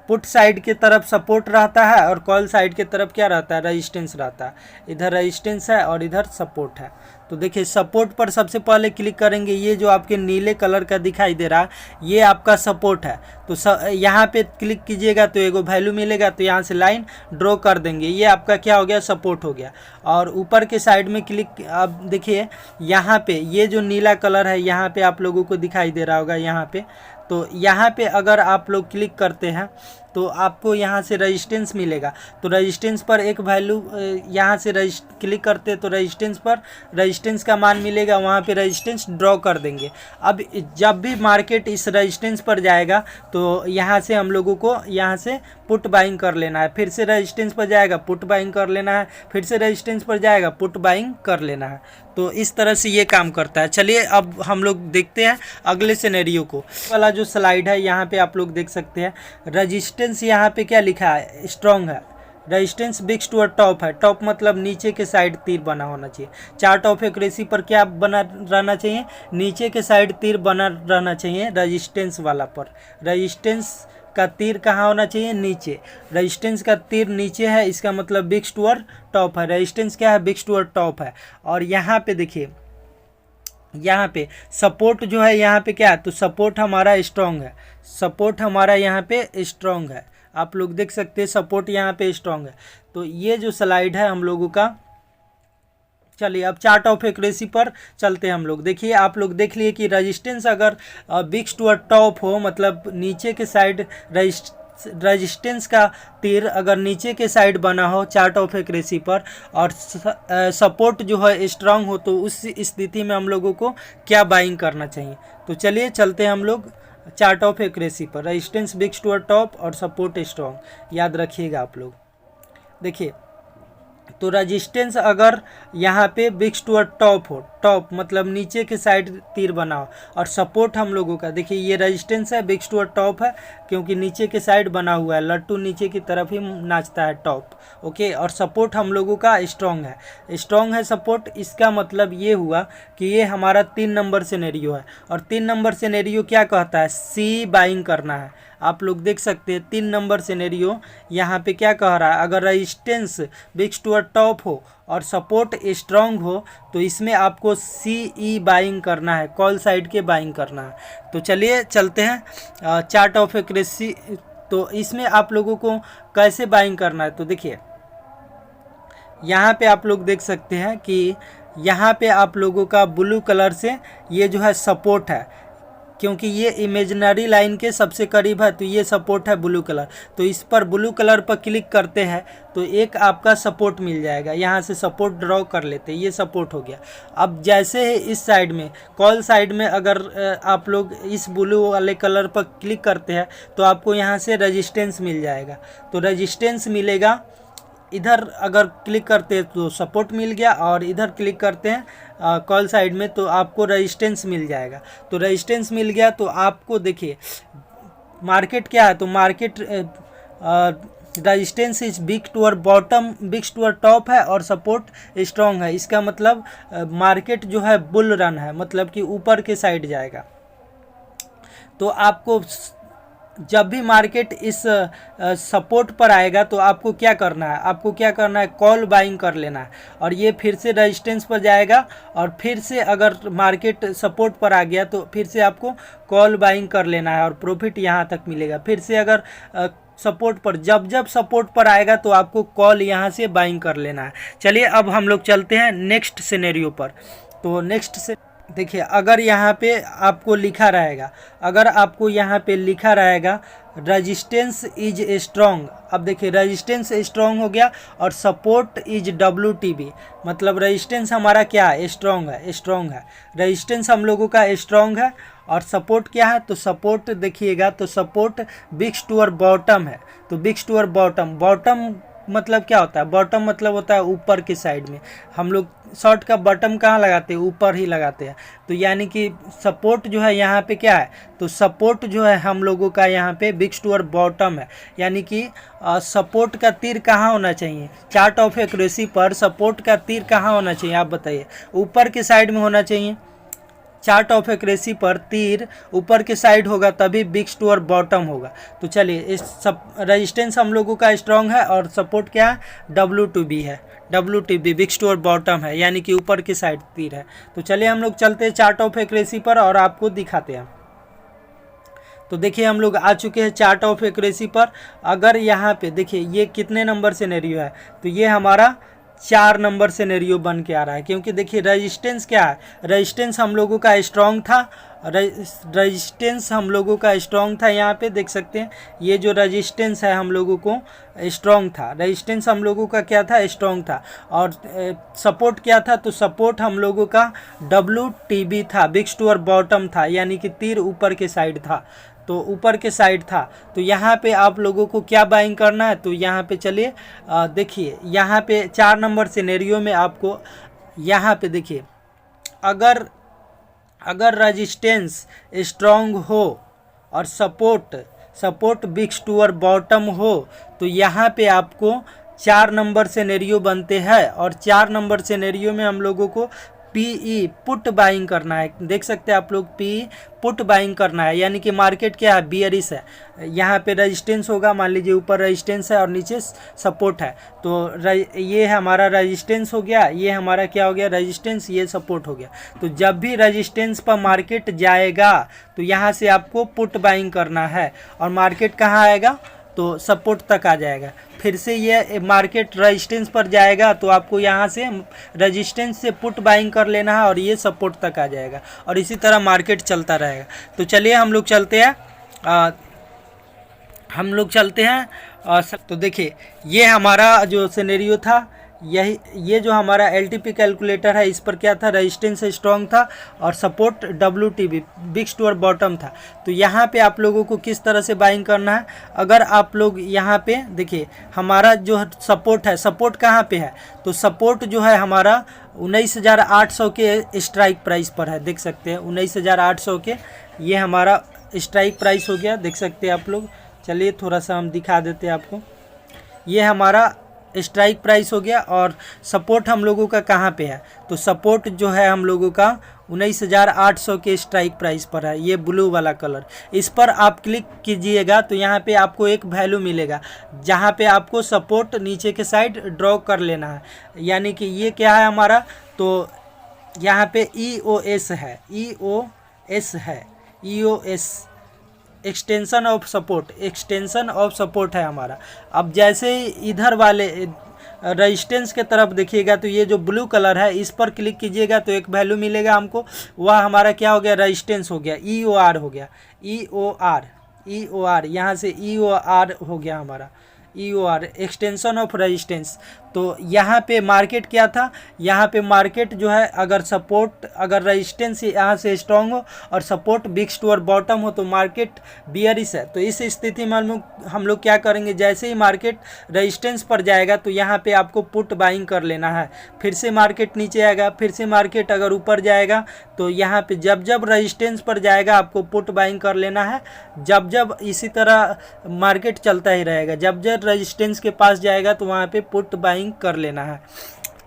पुट साइड की तरफ सपोर्ट रहता है और कॉल साइड की तरफ क्या रहता है, रेजिस्टेंस रहता है। इधर रेजिस्टेंस है और इधर सपोर्ट है। तो देखिए सपोर्ट पर सबसे पहले क्लिक करेंगे, ये जो आपके नीले कलर का दिखाई दे रहा है ये आपका सपोर्ट है। तो यहाँ पे क्लिक कीजिएगा तो एगो वैल्यू मिलेगा, तो यहाँ से लाइन ड्रॉ कर देंगे, ये आपका क्या हो गया, सपोर्ट हो गया। और ऊपर के साइड में क्लिक, अब देखिए यहाँ पे ये जो नीला कलर है यहाँ पे आप लोगों को दिखाई दे रहा होगा यहाँ पे, तो यहाँ पे अगर आप लोग क्लिक करते हैं तो आपको यहाँ से रेजिस्टेंस मिलेगा। तो रेजिस्टेंस पर एक वैल्यू यहाँ से क्लिक करते तो रेजिस्टेंस पर रेजिस्टेंस का मान मिलेगा, वहाँ पे रेजिस्टेंस ड्रॉ कर देंगे। अब जब भी मार्केट इस रेजिस्टेंस पर जाएगा तो यहाँ से हम लोगों को यहाँ से पुट बाइंग कर लेना है, फिर से रेजिस्टेंस पर जाएगा पुट बाइंग कर लेना है, फिर से रेजिस्टेंस पर जाएगा पुट बाइंग कर लेना है। तो इस तरह से ये काम करता है। चलिए अब हम लोग देखते हैं अगले सिनेरियो को। वाला जो स्लाइड है यहाँ पे आप लोग देख सकते हैं रेजिस्टेंस यहाँ पे क्या लिखा है, स्ट्रॉन्ग है, रेजिस्टेंस बिग्स टू टॉप है, टॉप मतलब नीचे के साइड तीर बना होना चाहिए। चार्ट ऑफ एक्यूरेसी पर क्या बना रहना चाहिए, नीचे के साइड तीर बना रहना चाहिए रेजिस्टेंस वाला पर। रेजिस्टेंस का तीर कहाँ होना चाहिए, नीचे। रेजिस्टेंस का तीर नीचे है, इसका मतलब बिग्स टू टॉप है। रेजिस्टेंस क्या है, बिग्स टू टॉप है। और यहाँ पे देखिए यहाँ पे सपोर्ट जो है यहाँ पे क्या है, तो सपोर्ट हमारा स्ट्रॉन्ग है, सपोर्ट हमारा यहाँ पे स्ट्रॉन्ग है। आप लोग देख सकते हैं सपोर्ट यहाँ पे स्ट्रॉन्ग है। तो ये जो स्लाइड है हम लोगों का, चलिए अब चार्ट ऑफ एक्यूरेसी पर चलते हैं हम लोग। देखिए आप लोग देख लिए कि रेजिस्टेंस अगर बिग्स टू टॉप हो, मतलब नीचे के साइड रेजिस्टेंस का तीर अगर नीचे के साइड बना हो चार्ट ऑफ एक्यूरेसी पर और सपोर्ट जो है स्ट्रांग हो, तो उस स्थिति में हम लोगों को क्या बाइंग करना चाहिए। तो चलिए चलते हैं हम लोग चार्ट ऑफ एक्यूरेसी पर। रेजिस्टेंस बिग्स टुवर्ड टॉप और सपोर्ट स्ट्रांग, याद रखिएगा आप लोग। देखिए तो रेजिस्टेंस अगर यहाँ पे बिग्स टुवर्ड टॉप हो, टॉप मतलब नीचे के साइड तीर बना हो, और सपोर्ट हम लोगों का देखिए ये रेजिस्टेंस है, बिग्स टुवर्ड टॉप है क्योंकि नीचे के साइड बना हुआ है, लट्टू नीचे की तरफ ही नाचता है, टॉप। ओके, और सपोर्ट हम लोगों का स्ट्रॉन्ग है, स्ट्रॉन्ग है सपोर्ट। इसका मतलब ये हुआ कि ये हमारा 3 नंबर सिनेरियो है, और 3 नंबर सिनेरियो क्या कहता है, सी बाइंग करना है। आप लोग देख सकते हैं 3 नंबर सिनेरियो यहाँ पे क्या कह रहा है, अगर रेजिस्टेंस बिग्स टुवर्ड टॉप हो और सपोर्ट स्ट्रांग हो तो इसमें आपको CE बाइंग करना है, कॉल साइड के बाइंग करना है। तो चलिए चलते हैं चार्ट ऑफ एक्यूरेसी। तो इसमें आप लोगों को कैसे बाइंग करना है, तो देखिए यहाँ पे आप लोग देख सकते हैं कि यहाँ पे आप लोगों का ब्लू कलर से ये जो है सपोर्ट है, क्योंकि ये इमेजिनरी लाइन के सबसे करीब है, तो ये सपोर्ट है ब्लू कलर। तो इस पर ब्लू कलर पर क्लिक करते हैं तो एक आपका सपोर्ट मिल जाएगा, यहाँ से सपोर्ट ड्रॉ कर लेते हैं, ये सपोर्ट हो गया। अब जैसे ही इस साइड में कॉल साइड में अगर आप लोग इस ब्लू वाले कलर पर क्लिक करते हैं तो आपको यहाँ से रेजिस्टेंस मिल जाएगा। तो रेजिस्टेंस मिलेगा, इधर अगर क्लिक करते हैं तो सपोर्ट मिल गया, और इधर क्लिक करते हैं कॉल साइड में तो आपको रेजिस्टेंस मिल जाएगा। तो रेजिस्टेंस मिल गया तो आपको देखिए मार्केट क्या है, तो market resistance is big toward bottom, bigs toward top है और सपोर्ट स्ट्रॉन्ग है। इसका मतलब मार्केट जो है बुल रन है, मतलब कि ऊपर के साइड जाएगा। तो आपको जब भी मार्केट इस सपोर्ट पर आएगा तो आपको क्या करना है, आपको क्या करना है, कॉल बाइंग कर लेना है, और ये फिर से रेजिस्टेंस पर जाएगा, और फिर से अगर मार्केट सपोर्ट पर आ गया तो फिर से आपको कॉल बाइंग कर लेना है और प्रॉफिट यहाँ तक मिलेगा। फिर से अगर सपोर्ट पर, जब सपोर्ट पर आएगा तो आपको कॉल यहाँ से बाइंग कर लेना है। चलिए अब हम लोग चलते हैं नेक्स्ट सिनेरियो पर। तो नेक्स्ट से देखिए अगर यहाँ पे आपको लिखा रहेगा, अगर आपको यहाँ पे लिखा रहेगा रेजिस्टेंस इज स्ट्रॉन्ग, अब देखिए रेजिस्टेंस स्ट्रॉन्ग हो गया और सपोर्ट इज WTB, मतलब रेजिस्टेंस हमारा क्या है, स्ट्रॉन्ग है, स्ट्रॉन्ग है, रेजिस्टेंस हम लोगों का स्ट्रॉन्ग है, और सपोर्ट क्या है, तो सपोर्ट देखिएगा तो सपोर्ट बिग्स टुवर्ड बॉटम है। तो बिग्स टुवर्ड बॉटम, बॉटम मतलब क्या होता है, बॉटम मतलब होता है ऊपर की साइड में। हम लोग शॉर्ट का बॉटम कहाँ लगाते हैं, ऊपर ही लगाते हैं। तो यानी कि सपोर्ट जो है यहाँ पे क्या है, तो सपोर्ट जो है हम लोगों का यहाँ पे बिग्स टुवर्ड बॉटम है, यानी कि सपोर्ट का तीर कहाँ होना चाहिए, चार्ट ऑफ एक्यूरेसी पर सपोर्ट का तीर कहाँ होना चाहिए, आप बताइए, ऊपर के साइड में होना चाहिए। चार्ट ऑफ एक्यूरेसी पर तीर ऊपर के साइड होगा तभी बिग्स टुवर्ड बॉटम होगा। तो चलिए इस सब रेजिस्टेंस हम लोगों का स्ट्रॉन्ग है और सपोर्ट क्या है, WTB है, WTB बिग्स टुवर्ड बॉटम है, यानी कि ऊपर की साइड तीर है। तो चलिए हम लोग चलते हैं चार्ट ऑफ एक्यूरेसी पर और आपको दिखाते हैं। तो देखिए हम लोग आ चुके हैं चार्ट ऑफ एक्यूरेसी पर। अगर यहाँ पे देखिए ये कितने नंबर सिनेरियो है, तो ये हमारा 4 नंबर सिनेरियो बन के आ रहा है, क्योंकि देखिए रेजिस्टेंस क्या है, रेजिस्टेंस हम लोगों का स्ट्रॉन्ग था, रेजिस्टेंस हम लोगों का स्ट्रॉन्ग था, यहाँ पे देख सकते हैं ये जो रेजिस्टेंस है हम लोगों को स्ट्रॉन्ग था, रेजिस्टेंस हम लोगों का क्या था, स्ट्रॉन्ग था, और सपोर्ट क्या था, तो सपोर्ट हम लोगों का WTB था, बिग्स टुवर्ड बॉटम था, यानी कि तीर ऊपर के साइड था, तो ऊपर के साइड था। तो यहाँ पे आप लोगों को क्या बाइंग करना है, तो यहाँ पे चलिए देखिए यहाँ पे 4 नंबर सिनेरियो में आपको यहाँ पे देखिए अगर रेजिस्टेंस स्ट्रॉन्ग हो और सपोर्ट बिग्स टुवर्ड बॉटम हो तो यहाँ पे आपको 4 नंबर सिनेरियो बनते हैं, और 4 नंबर सिनेरियो में हम लोगों को PE पुट बाइंग करना है। देख सकते हैं आप लोग PE पुट बाइंग करना है, यानी कि मार्केट क्या है, बियरिश है। यहाँ पे रेजिस्टेंस होगा, मान लीजिए ऊपर रेजिस्टेंस है और नीचे सपोर्ट है, तो ये हमारा रेजिस्टेंस हो गया, ये हमारा क्या हो गया, रेजिस्टेंस, ये सपोर्ट हो गया। तो जब भी रेजिस्टेंस पर मार्केट जाएगा तो यहाँ से आपको पुट बाइंग करना है, और मार्केट कहाँ आएगा, तो सपोर्ट तक आ जाएगा। फिर से ये मार्केट रेजिस्टेंस पर जाएगा तो आपको यहाँ से रेजिस्टेंस से पुट बाइंग कर लेना है और ये सपोर्ट तक आ जाएगा, और इसी तरह मार्केट चलता रहेगा। तो चलिए हम लोग चलते हैं हम लोग चलते हैं। तो देखिए ये हमारा जो सिनेरियो था, यही ये जो हमारा एलटीपी कैलकुलेटर है, इस पर क्या था, रेजिस्टेंस स्ट्रॉन्ग था और support WTB big to bottom था। तो यहाँ पे आप लोगों को किस तरह से बाइंग करना है, अगर आप लोग यहाँ पे देखिए हमारा जो सपोर्ट है, सपोर्ट कहाँ पे है, तो सपोर्ट जो है हमारा 19,800 के स्ट्राइक प्राइस पर है। देख सकते हैं 19,800 के ये हमारा स्ट्राइक प्राइस हो गया, देख सकते हैं आप लोग। चलिए थोड़ा सा हम दिखा देते हैं आपको, ये हमारा स्ट्राइक प्राइस हो गया। और सपोर्ट हम लोगों का कहाँ पे है, तो सपोर्ट जो है हम लोगों का 19,800 के स्ट्राइक प्राइस पर है, ये ब्लू वाला कलर। इस पर आप क्लिक कीजिएगा तो यहाँ पे आपको एक वैल्यू मिलेगा, जहाँ पे आपको सपोर्ट नीचे के साइड ड्रॉ कर लेना है। यानी कि ये क्या है हमारा, तो यहाँ पे EOS है, EOS है, EOS extension of support, extension of support है हमारा। अब जैसे ही इधर वाले रेजिस्टेंस के तरफ देखिएगा तो ये जो ब्लू कलर है इस पर क्लिक कीजिएगा तो एक वैल्यू मिलेगा हमको, वह हमारा क्या हो गया, रेजिस्टेंस हो गया, EOR हो गया, EOR यहाँ से EOR हो गया हमारा, EOR एक्सटेंशन ऑफ रेजिस्टेंस। तो यहाँ पे मार्केट क्या था, यहाँ पे मार्केट जो है अगर सपोर्ट, अगर रेजिस्टेंस यहाँ से स्ट्रॉन्ग हो और सपोर्ट बिग टू बॉटम हो तो मार्केट बियरिश है। तो इस स्थिति में हम लोग क्या करेंगे, जैसे ही मार्केट रेजिस्टेंस पर जाएगा तो यहाँ पे आपको पुट बाइंग कर लेना है। फिर से मार्केट नीचे आएगा, फिर से मार्केट अगर ऊपर जाएगा तो यहाँ पे जब जब रेजिस्टेंस पर जाएगा आपको पुट बाइंग कर लेना है। जब जब इसी तरह मार्केट चलता ही रहेगा, जब जब रेजिस्टेंस के पास जाएगा तो वहाँ पे पुट बाइंग कर लेना है।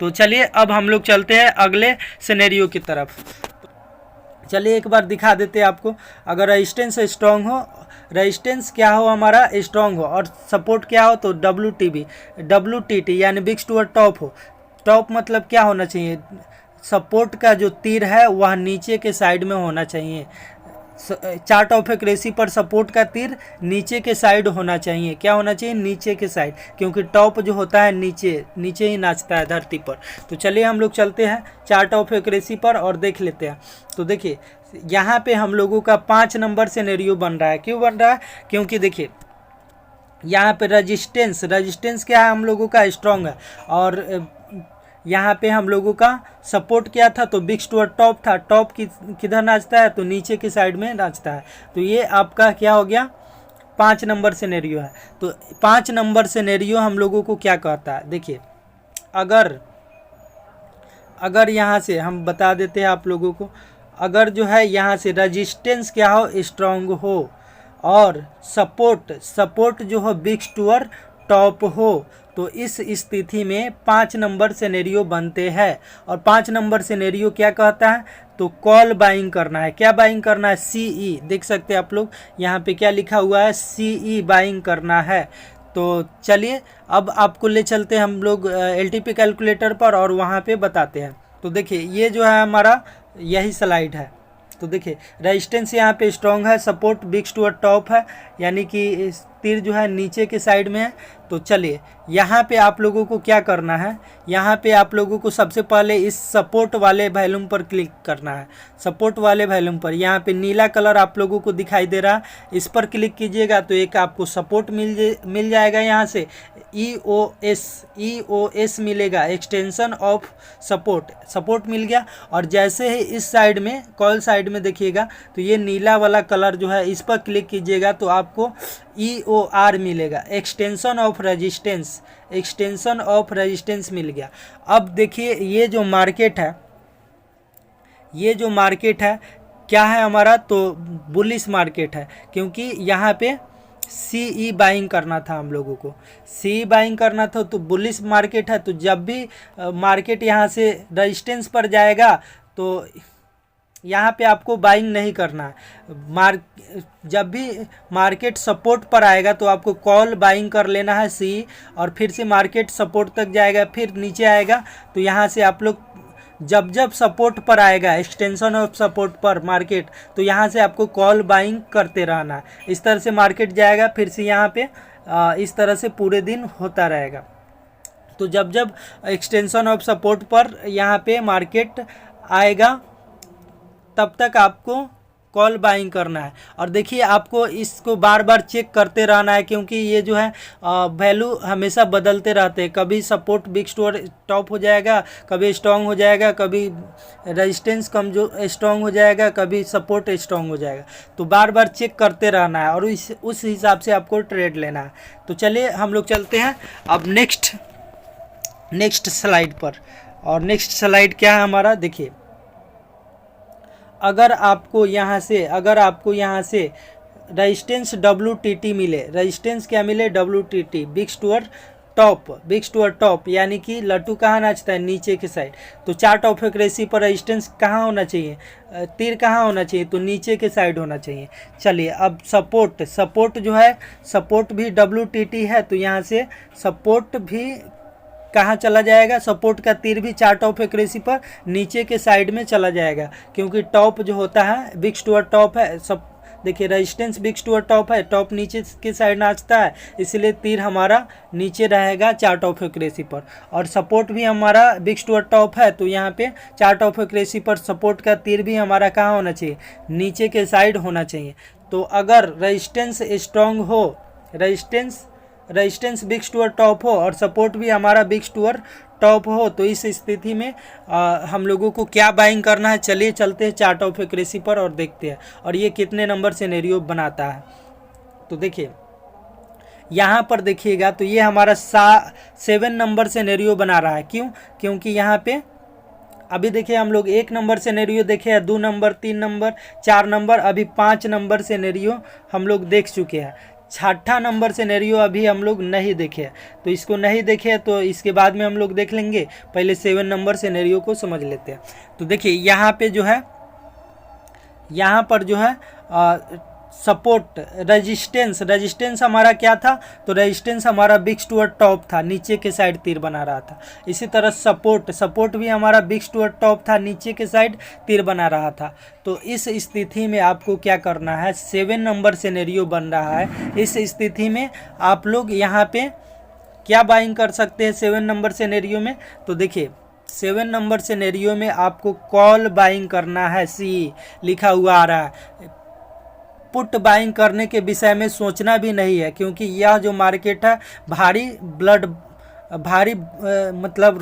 तो चलिए अब हम लोग चलते हैं अगले सिनेरियो की तरफ। चलिए एक बार दिखा देते हैं आपको, अगर रेजिस्टेंस स्ट्रॉन्ग हो, रेजिस्टेंस क्या हो हमारा, स्ट्रॉन्ग हो और सपोर्ट क्या हो तो WTT यानी बिग टू टॉप हो। टॉप मतलब क्या होना चाहिए, सपोर्ट का जो तीर है वह नीचे के साइड में होना चाहिए। चार्ट ऑफ एक्यूरेसी पर सपोर्ट का तीर नीचे के साइड होना चाहिए, क्या होना चाहिए, नीचे के साइड, क्योंकि टॉप जो होता है नीचे ही नाचता है धरती पर। तो चलिए हम लोग चलते हैं चार्ट ऑफ एक्यूरेसी पर और देख लेते हैं। तो देखिए यहाँ पे हम लोगों का 5 नंबर सिनेरियो बन रहा है। क्यों बन रहा है, क्योंकि देखिए यहाँ पे रेजिस्टेंस क्या है हम लोगों का, स्ट्रॉन्ग है। और यहाँ पे हम लोगों का सपोर्ट क्या था, तो बिग टू टॉप था। टॉप किधर नाचता है, तो नीचे की साइड में नाचता है। तो ये आपका क्या हो गया, 5 नंबर सिनेरियो है। तो 5 नंबर सिनेरियो हम लोगों को क्या कहता है, देखिए अगर यहाँ से हम बता देते हैं आप लोगों को, अगर जो है यहाँ से रेजिस्टेंस क्या हो, स्ट्रॉन्ग हो और सपोर्ट जो हो बिग टू टॉप हो, तो इस स्थिति में 5 नंबर सिनेरियो बनते हैं। और 5 नंबर सिनेरियो क्या कहता है, तो कॉल बाइंग करना है। क्या बाइंग करना है, CE, देख सकते हैं आप लोग यहाँ पे क्या लिखा हुआ है, CE बाइंग करना है। तो चलिए अब आपको ले चलते हैं हम लोग LTP कैलकुलेटर पर और वहाँ पे बताते हैं। तो देखिए ये जो है हमारा यही स्लाइड है। तो देखिए रेजिस्टेंस यहाँ पे स्ट्रॉन्ग है, सपोर्ट बिग टू टॉप है, यानी कि तीर जो है नीचे के साइड में है। तो चलिए यहाँ पे आप लोगों को क्या करना है, यहाँ पे आप लोगों को सबसे पहले इस सपोर्ट वाले वॉल्यूम पर क्लिक करना है। सपोर्ट वाले वॉल्यूम पर यहाँ पे नीला कलर आप लोगों को दिखाई दे रहा है, इस पर क्लिक कीजिएगा तो एक आपको सपोर्ट मिल जाएगा। यहाँ से EOS मिलेगा, एक्सटेंशन ऑफ सपोर्ट मिल गया। और जैसे ही इस साइड में कॉल साइड में देखिएगा तो ये नीला वाला कलर जो है इस पर क्लिक कीजिएगा तो आपको EOR मिलेगा, एक्सटेंशन ऑफ रेजिस्टेंस मिल गया। अब देखिए ये जो मार्केट है क्या है हमारा, तो बुलिश मार्केट है, क्योंकि यहाँ पे CE बाइंग करना था हम लोगों को, CE बाइंग करना था। तो बुलिश मार्केट है, तो जब भी मार्केट यहाँ से रेजिस्टेंस पर जाएगा तो यहाँ पे आपको बाइंग नहीं करना है। जब भी मार्केट सपोर्ट पर आएगा तो आपको कॉल बाइंग कर लेना है CE, और फिर से मार्केट सपोर्ट तक जाएगा, फिर नीचे आएगा तो यहाँ से आप लोग जब सपोर्ट पर आएगा, एक्सटेंशन ऑफ सपोर्ट पर मार्केट, तो यहाँ से आपको कॉल बाइंग करते रहना है। इस तरह से मार्केट जाएगा, फिर से यहाँ पे इस तरह से पूरे दिन होता रहेगा। तो जब एक्सटेंशन ऑफ सपोर्ट पर यहाँ पे मार्केट आएगा तब तक आपको कॉल बाइंग करना है। और देखिए आपको इसको बार बार चेक करते रहना है, क्योंकि ये जो है वैल्यू हमेशा बदलते रहते हैं। कभी सपोर्ट बिग स्टोर टॉप हो जाएगा, कभी स्ट्रॉन्ग हो जाएगा, कभी रेजिस्टेंस कमजोर स्ट्रॉन्ग हो जाएगा, कभी सपोर्ट स्ट्रॉन्ग हो जाएगा। तो बार बार चेक करते रहना है और उस हिसाब से आपको ट्रेड लेना है। तो चलिए हम लोग चलते हैं अब नेक्स्ट स्लाइड पर। और नेक्स्ट स्लाइड क्या है हमारा, देखिए अगर आपको यहाँ से रेजिस्टेंस WTT मिले, रेजिस्टेंस क्या मिले, WTT बिग स्टोर टॉप, यानी कि लट्टू कहाँ नाचता है, नीचे की साइड। तो चार्ट ऑफ एक्यूरेसी पर रेजिस्टेंस कहाँ होना चाहिए, तीर कहाँ होना चाहिए, तो नीचे के साइड होना चाहिए। चलिए अब सपोर्ट जो है, सपोर्ट भी WTT है, तो यहाँ से सपोर्ट भी कहाँ चला जाएगा, सपोर्ट का तीर भी चार्ट ऑफ एक्यूरेसी पर नीचे के साइड में चला जाएगा, क्योंकि टॉप जो होता है बिग स्टोर टॉप है। सब देखिए रेजिस्टेंस बिग स्टोर टॉप है, टॉप नीचे के साइड नाचता है, इसलिए तीर हमारा नीचे रहेगा चार्ट ऑफ एक्यूरेसी पर। और सपोर्ट भी हमारा बिग स्टोर टॉप है, तो यहाँ पे चार्ट ऑफ एक्यूरेसी पर सपोर्ट का तीर भी हमारा कहाँ होना चाहिए, नीचे के साइड होना चाहिए। तो अगर रेजिस्टेंस स्ट्रॉन्ग हो, रेजिस्टेंस बिग स्टोर टॉप हो और सपोर्ट भी हमारा बिग स्टोर टॉप हो, तो इस स्थिति में हम लोगों को क्या बाइंग करना है, चलिए चलते हैं चार्ट ऑफ एक्यूरेसी पर और देखते हैं और ये कितने नंबर सिनेरियो बनाता है। तो देखिए यहाँ पर देखिएगा, तो ये हमारा 7 नंबर सिनेरियो बना रहा है। क्यों, क्योंकि यहाँ पे अभी देखिए हम लोग 1 नंबर सिनेरियो देखे, 2 नंबर, 3 नंबर, 4 नंबर, अभी 5 नंबर सिनेरियो हम लोग देख चुके हैं। 6ठा नंबर सिनेरियो अभी हम लोग नहीं देखे, तो इसको नहीं देखे तो इसके बाद में हम लोग देख लेंगे। पहले 7 नंबर सिनेरियो को समझ लेते हैं। तो देखिए यहाँ पर जो है सपोर्ट रेजिस्टेंस हमारा क्या था, तो रेजिस्टेंस हमारा बिग स्टोर टॉप था, नीचे के साइड तीर बना रहा था। इसी तरह सपोर्ट भी हमारा बिग स्टोर टॉप था, नीचे के साइड तीर बना रहा था। तो इस स्थिति में आपको क्या करना है, 7 नंबर सिनेरियो बन रहा है। इस स्थिति में आप लोग यहाँ पे क्या बाइंग कर सकते हैं 7 नंबर सिनेरियो में, तो देखिए 7 नंबर सिनेरियो में आपको कॉल बाइंग करना है, सी लिखा हुआ आ रहा है। पुट बाइंग करने के विषय में सोचना भी नहीं है, क्योंकि यह जो मार्केट है भारी मतलब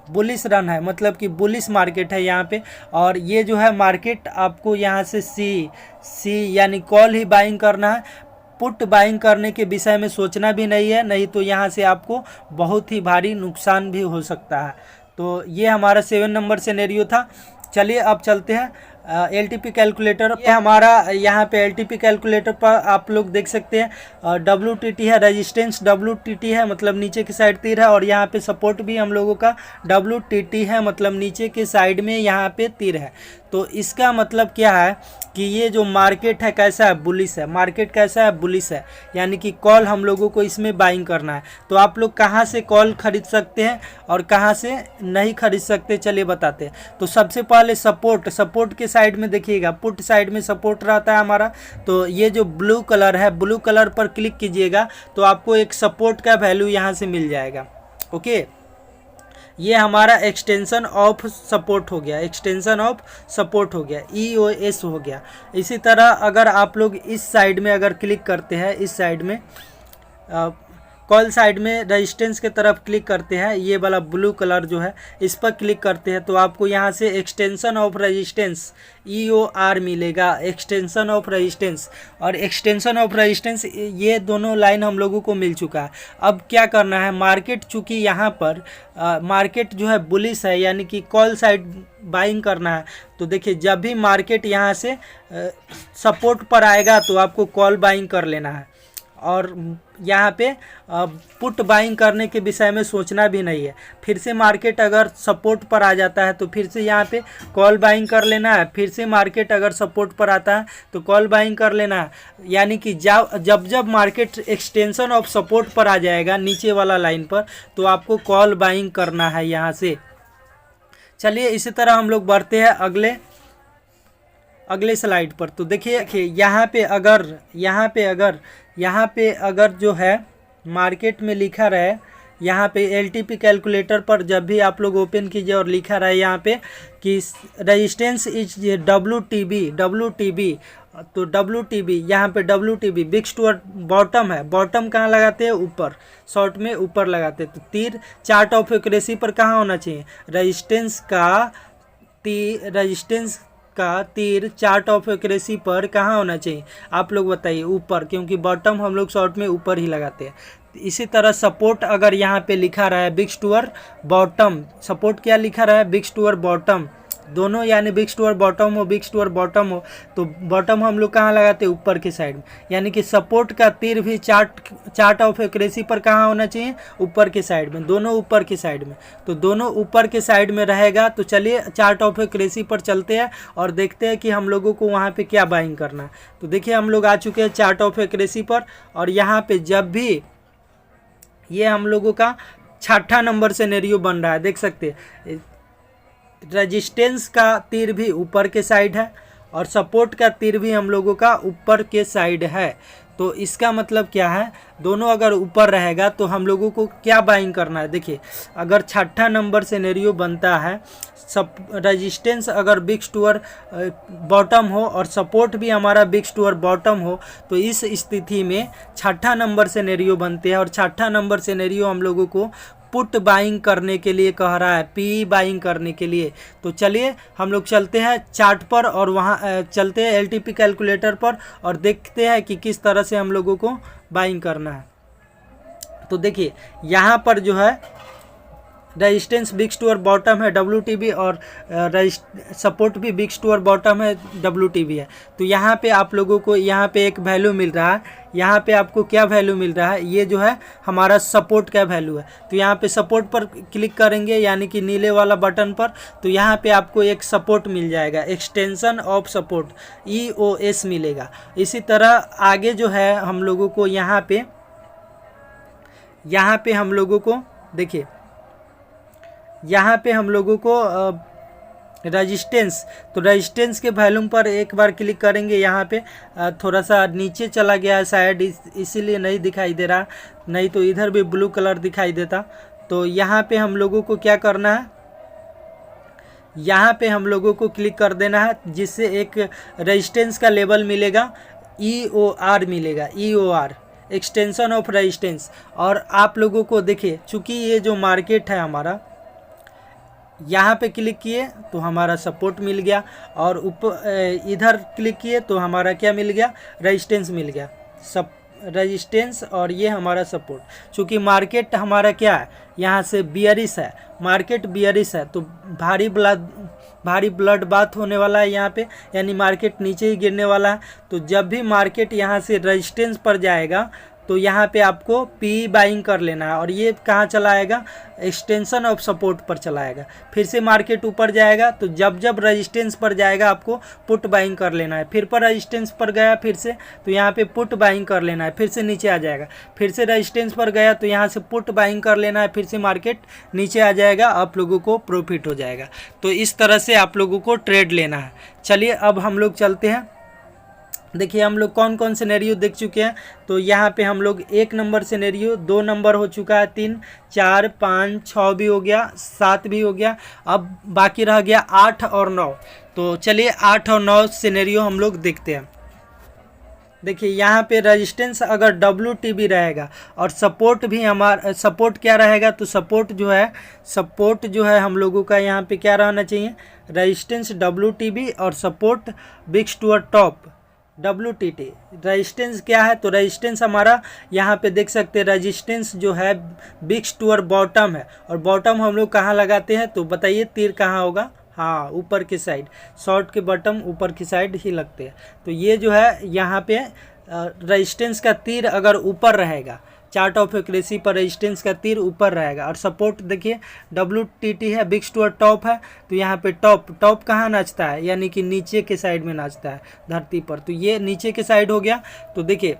बुलिश रन है, मतलब कि बुलिश मार्केट है यहाँ पे। और ये जो है मार्केट आपको यहाँ से सी यानी कॉल ही बाइंग करना है, पुट बाइंग करने के विषय में सोचना भी नहीं है, नहीं तो यहाँ से आपको बहुत ही भारी नुकसान भी हो सकता है। तो ये हमारा 7 नंबर सिनेरियो था। चलिए अब चलते हैं LTP कैलकुलेटर। ये हमारा यहाँ पे LTP कैलकुलेटर पर आप लोग देख सकते हैं WTT है, रेजिस्टेंस WTT है, मतलब नीचे की साइड तीर है, और यहाँ पे सपोर्ट भी हम लोगों का WTT है, मतलब नीचे के साइड में यहाँ पे तीर है। तो इसका मतलब क्या है कि ये जो मार्केट है कैसा है, बुलिश है। मार्केट कैसा है, बुलिश है, यानी कि कॉल हम लोगों को इसमें बाइंग करना है। तो आप लोग कहाँ से कॉल खरीद सकते हैं और कहाँ से नहीं खरीद सकते, चलिए बताते हैं। तो सबसे पहले सपोर्ट के साइड में देखिएगा, पुट साइड में सपोर्ट रहता है हमारा। तो ये जो ब्लू कलर है, ब्लू कलर पर क्लिक कीजिएगा तो आपको एक सपोर्ट का वैल्यू यहाँ से मिल जाएगा। ओके, ये हमारा एक्सटेंशन ऑफ सपोर्ट हो गया, EOS हो गया। इसी तरह अगर आप लोग इस साइड में अगर क्लिक करते हैं, इस साइड में कॉल साइड में रेजिस्टेंस के तरफ क्लिक करते हैं, ये वाला ब्लू कलर जो है इस पर क्लिक करते हैं, तो आपको यहाँ से एक्सटेंशन ऑफ रेजिस्टेंस EOR मिलेगा, एक्सटेंशन ऑफ रेजिस्टेंस। और एक्सटेंशन ऑफ रेजिस्टेंस ये दोनों लाइन हम लोगों को मिल चुका है। अब क्या करना है, मार्केट चूँकि यहाँ पर मार्केट जो है बुलिश है, यानी कि कॉल साइड बाइंग करना है। तो देखिए जब भी मार्केट यहाँ से सपोर्ट पर आएगा तो आपको कॉल बाइंग कर लेना है, और यहाँ पे पुट बाइंग करने के विषय में सोचना भी नहीं है। फिर से मार्केट अगर सपोर्ट पर आ जाता है तो फिर से यहाँ पे कॉल बाइंग कर लेना है, फिर से मार्केट अगर सपोर्ट पर आता है तो कॉल बाइंग कर लेना है। यानी कि जब मार्केट एक्सटेंशन ऑफ सपोर्ट पर आ जाएगा नीचे वाला लाइन पर, तो आपको कॉल बाइंग करना है यहाँ से। चलिए इसी तरह हम लोग बढ़ते हैं अगले स्लाइड पर। तो देखिए यहाँ पे अगर जो है मार्केट में लिखा रहे, यहाँ पे LTP कैलकुलेटर पर जब भी आप लोग ओपन कीजिए और लिखा रहा है यहाँ पे कि रेजिस्टेंस इज WTB, तो WTB यहाँ पे WTB बिग्स टूअर्ड बॉटम है। बॉटम कहाँ लगाते हैं? ऊपर, शॉर्ट में ऊपर लगाते हैं। तो तीर चार्ट ऑफ एक्यूरेसी पर कहाँ होना चाहिए? रेजिस्टेंस का तीर चार्ट ऑफ एक्यूरेसी पर कहाँ होना चाहिए? आप लोग बताइए। ऊपर, क्योंकि बॉटम हम लोग शॉर्ट में ऊपर ही लगाते हैं। इसी तरह सपोर्ट अगर यहाँ पे लिखा रहा है बिग्स टूअर्ड बॉटम, सपोर्ट क्या लिखा रहा है? बिग्स टूअर्ड बॉटम, दोनों यानी बिग्स टूअर्ड बॉटम हो, तो बॉटम हम लोग कहाँ लगाते हैं? ऊपर की साइड में। यानी कि सपोर्ट का तीर भी चार्ट ऑफ एक्यूरेसी पर कहाँ होना चाहिए? ऊपर की साइड में, दोनों ऊपर की साइड में। तो दोनों ऊपर के साइड में रहेगा। तो चलिए चार्ट ऑफ एक्यूरेसी पर चलते हैं और देखते हैं कि हम लोगों को वहाँ पे क्या बाइंग करना है। तो देखिए हम लोग आ चुके हैं चार्ट ऑफ एक्यूरेसी पर, और यहाँ पे जब भी ये हम लोगों का 6ठा नंबर सिनेरियो बन रहा है, देख सकते हैं रेजिस्टेंस का तीर भी ऊपर के साइड है और सपोर्ट का तीर भी हम लोगों का ऊपर के साइड है। तो इसका मतलब क्या है? दोनों अगर ऊपर रहेगा तो हम लोगों को क्या बाइंग करना है? देखिए अगर 6ठा नंबर सिनेरियो बनता है, सब रेजिस्टेंस अगर बिग्स टूअर्ड बॉटम हो और सपोर्ट भी हमारा बिग्स टूअर्ड बॉटम हो, तो इस स्थिति में 6ठा नंबर सिनेरियो बनते हैं। और 6ठा नंबर सिनेरियो हम लोगों को पुट बाइंग करने के लिए कह रहा है, पी बाइंग करने के लिए। तो चलिए हम लोग चलते हैं चार्ट पर और वहाँ चलते हैं LTP कैलकुलेटर पर और देखते हैं कि किस तरह से हम लोगों को बाइंग करना है। तो देखिए यहाँ पर जो है रेजिस्टेंस बिग्स टूअर्ड बॉटम है WTB और सपोर्ट भी बिग्स टूअर्ड बॉटम है WTB है। तो यहाँ पे आप लोगों को यहाँ पे एक वैल्यू मिल रहा है। यहाँ पे आपको क्या वैल्यू मिल रहा है? ये जो है हमारा सपोर्ट का वैल्यू है। तो यहाँ पे सपोर्ट पर क्लिक करेंगे यानी कि नीले वाला बटन पर, तो यहाँ पे आपको एक सपोर्ट मिल जाएगा, एक्सटेंशन ऑफ सपोर्ट EOS मिलेगा। इसी तरह आगे जो है हम लोगों को यहाँ पे हम लोगों को देखिए यहाँ पे हम लोगों को रेजिस्टेंस, तो रेजिस्टेंस के वैल्यूम पर एक बार क्लिक करेंगे। यहाँ पे थोड़ा सा नीचे चला गया है शायद, इसीलिए नहीं दिखाई दे रहा, नहीं तो इधर भी ब्लू कलर दिखाई देता। तो यहाँ पे हम लोगों को क्या करना है? यहाँ पे हम लोगों को क्लिक कर देना है, जिससे एक रेजिस्टेंस का लेवल मिलेगा, EOR मिलेगा, EOR एक्सटेंशन ऑफ रेजिस्टेंस। और आप लोगों को देखिए चूँकि ये जो मार्केट है हमारा, यहाँ पे क्लिक किए तो हमारा सपोर्ट मिल गया, और ऊपर इधर क्लिक किए तो हमारा क्या मिल गया? रेजिस्टेंस मिल गया, सब रेजिस्टेंस और ये हमारा सपोर्ट। चूँकि मार्केट हमारा क्या है? यहाँ से बियरिश है, मार्केट बियरिश है, तो भारी ब्लड बात होने वाला है यहाँ पे, यानी मार्केट नीचे ही गिरने वाला है। तो जब भी मार्केट यहाँ से रेजिस्टेंस पर जाएगा तो यहाँ पे आपको पी बाइंग कर लेना है, और ये कहाँ चला आएगा? एक्सटेंशन ऑफ सपोर्ट पर चला आएगा। फिर से मार्केट ऊपर जाएगा तो जब रेजिस्टेंस पर जाएगा आपको पुट बाइंग कर लेना है। फिर पर रेजिस्टेंस पर गया फिर से, तो यहाँ पे पुट बाइंग कर लेना है, फिर से नीचे आ जाएगा। फिर से रेजिस्टेंस पर गया तो यहाँ से पुट बाइंग कर लेना है, फिर से मार्केट नीचे आ जाएगा, आप लोगों को प्रॉफिट हो जाएगा। तो इस तरह से आप लोगों को ट्रेड लेना है। चलिए अब हम लोग चलते हैं। देखिए हम लोग कौन कौन सिनेरियो देख चुके हैं। तो यहाँ पे हम लोग 1 नंबर सिनेरियो, 2 नंबर हो चुका है, 3, 4, 5, 6 भी हो गया, 7 भी हो गया, अब बाकी रह गया 8 और 9। तो चलिए 8 और 9 सिनेरियो हम लोग देखते हैं। देखिए यहाँ पे रेजिस्टेंस अगर WTB रहेगा और सपोर्ट भी हमारा, सपोर्ट क्या रहेगा? तो सपोर्ट जो है हम लोगों का यहाँ पे क्या रहना चाहिए? रेजिस्टेंस WTB और support bigs toward top WTT। Resistance क्या है? तो रेजिस्टेंस हमारा यहाँ पे देख सकते हैं, रेजिस्टेंस जो है बिग्स टूअर्ड बॉटम है, और बॉटम हम लोग कहाँ लगाते हैं? तो बताइए तीर कहाँ होगा? हाँ, ऊपर की साइड, शॉर्ट के बॉटम ऊपर की साइड ही लगते हैं। तो ये जो है यहाँ पे रेजिस्टेंस का तीर अगर ऊपर रहेगा, चार्ट ऑफ एक्यूरेसी पर रेजिस्टेंस का तीर ऊपर रहेगा, और सपोर्ट देखिए WTT है, बिग्स टूअर्ड टॉप है, तो यहाँ पे टॉप कहाँ नाचता है? यानी कि नीचे के साइड में नाचता है धरती पर, तो ये नीचे के साइड हो गया। तो देखिए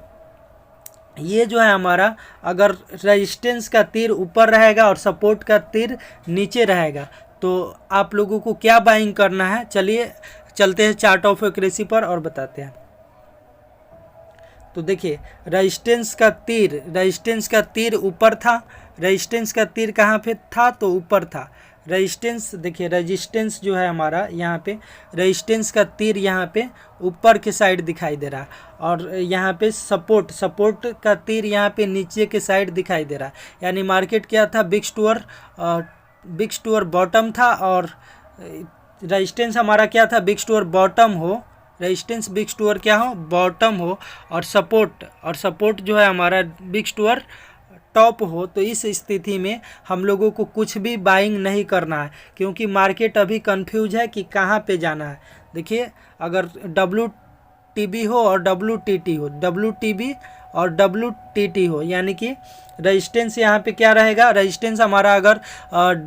ये जो है हमारा, अगर रेजिस्टेंस का तीर ऊपर रहेगा और सपोर्ट का तीर नीचे रहेगा, तो आप लोगों को क्या बाइंग करना है? चलिए चलते हैं चार्ट ऑफ एक्यूरेसी पर और बताते हैं। तो देखिए रेजिस्टेंस का तीर ऊपर था, रेजिस्टेंस का तीर कहाँ पे था, तो ऊपर था। रेजिस्टेंस देखिए, रेजिस्टेंस जो है हमारा यहाँ पे, रेजिस्टेंस का तीर यहाँ पे ऊपर के साइड दिखाई दे रहा है, और यहाँ पे सपोर्ट का तीर यहाँ पे नीचे के साइड दिखाई दे रहा है। यानी मार्केट क्या था, बिग्स टूअर बॉटम था, और रेजिस्टेंस हमारा क्या था, बिग्स टूअर बॉटम हो, रेजिस्टेंस बिग्स टूअर क्या हो, बॉटम हो, और सपोर्ट जो है हमारा बिग्स टूअर टॉप हो। तो इस स्थिति में हम लोगों को कुछ भी बाइंग नहीं करना है, क्योंकि मार्केट अभी कंफ्यूज है कि कहाँ पे जाना है। देखिए, अगर WTB हो और WTT हो, WTB और WTT हो, यानी कि रेजिस्टेंस यहाँ पे क्या रहेगा, रेजिस्टेंस हमारा अगर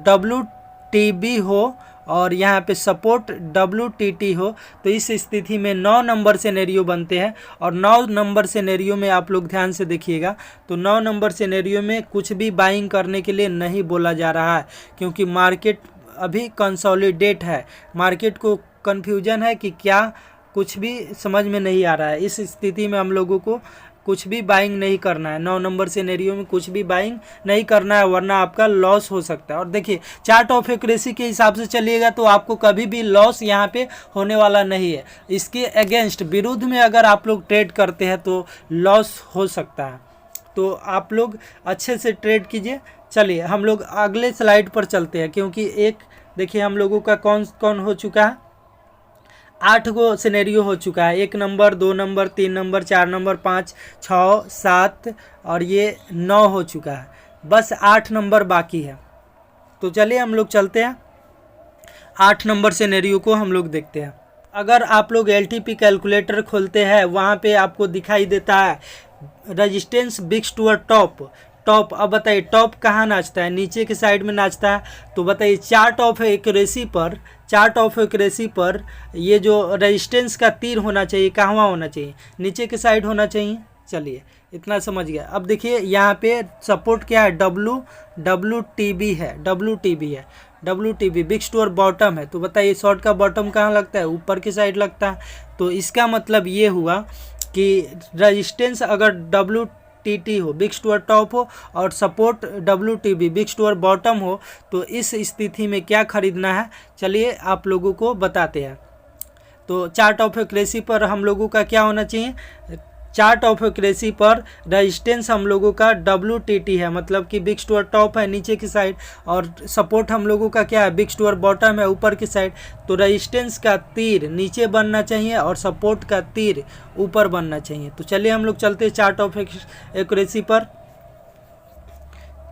WTB हो और यहाँ पे सपोर्ट WTT हो, तो इस स्थिति में 9 नंबर सिनेरियो बनते हैं। और 9 नंबर सिनेरियो में आप लोग ध्यान से देखिएगा, तो 9 नंबर सिनेरियो में कुछ भी बाइंग करने के लिए नहीं बोला जा रहा है, क्योंकि मार्केट अभी कंसोलिडेट है, मार्केट को कन्फ्यूजन है कि क्या, कुछ भी समझ में नहीं आ रहा है। इस स्थिति में हम लोगों को कुछ भी बाइंग नहीं करना है, 9 नंबर सिनेरियो में कुछ भी बाइंग नहीं करना है, वरना आपका लॉस हो सकता है। और देखिए, चार्ट ऑफ एक्यूरेसी के हिसाब से चलिएगा तो आपको कभी भी लॉस यहाँ पे होने वाला नहीं है। इसके अगेंस्ट, विरुद्ध में अगर आप लोग ट्रेड करते हैं तो लॉस हो सकता है, तो आप लोग अच्छे से ट्रेड कीजिए। चलिए हम लोग अगले स्लाइड पर चलते हैं, क्योंकि एक देखिए हम लोगों का कौन कौन हो चुका है, 8 गो सिनेरियो हो चुका है, 1 नंबर, 2 नंबर, 3 नंबर, 4 नंबर, 5, 6, 7 और ये 9 हो चुका है, बस 8 नंबर बाकी है। तो चलिए हम लोग चलते हैं, 8 नंबर सिनेरियो को हम लोग देखते हैं। अगर आप लोग LTP कैलकुलेटर खोलते हैं, वहाँ पे आपको दिखाई देता है रेजिस्टेंस बिग्स टूअर टॉप। अब बताइए टॉप कहाँ नाचता है, नीचे के साइड में नाचता है। तो बताइए चार्ट ऑफ एक्यूरेसी पर ये जो रेजिस्टेंस का तीर होना चाहिए कहाँ होना चाहिए, नीचे के साइड होना चाहिए। चलिए इतना समझ गया। अब देखिए यहाँ पे सपोर्ट क्या है, WTB है, WTB बिग्स टूअर बॉटम है। तो बताइए शॉर्ट का बॉटम कहाँ लगता है, ऊपर की साइड लगता है। तो इसका मतलब ये हुआ कि रेजिस्टेंस अगर WTT हो, बिग्स टूअर टॉप हो, और सपोर्ट WTB बिग्स टूअर बॉटम हो, तो इस स्थिति में क्या खरीदना है, चलिए आप लोगों को बताते हैं। तो चार्ट ऑफ एक्यूरेसी पर हम लोगों का क्या होना चाहिए, चार्ट ऑफ एक्यूरेसी पर रेजिस्टेंस हम लोगों का WTT है, मतलब कि बिग्स टूअर टॉप है नीचे की साइड, और सपोर्ट हम लोगों का क्या है, बिग्स टूअर बॉटम है ऊपर की साइड। तो रेजिस्टेंस का तीर नीचे बनना चाहिए और सपोर्ट का तीर ऊपर बनना चाहिए। तो चलिए हम लोग चलते हैं चार्ट ऑफ एक्यूरेसी पर।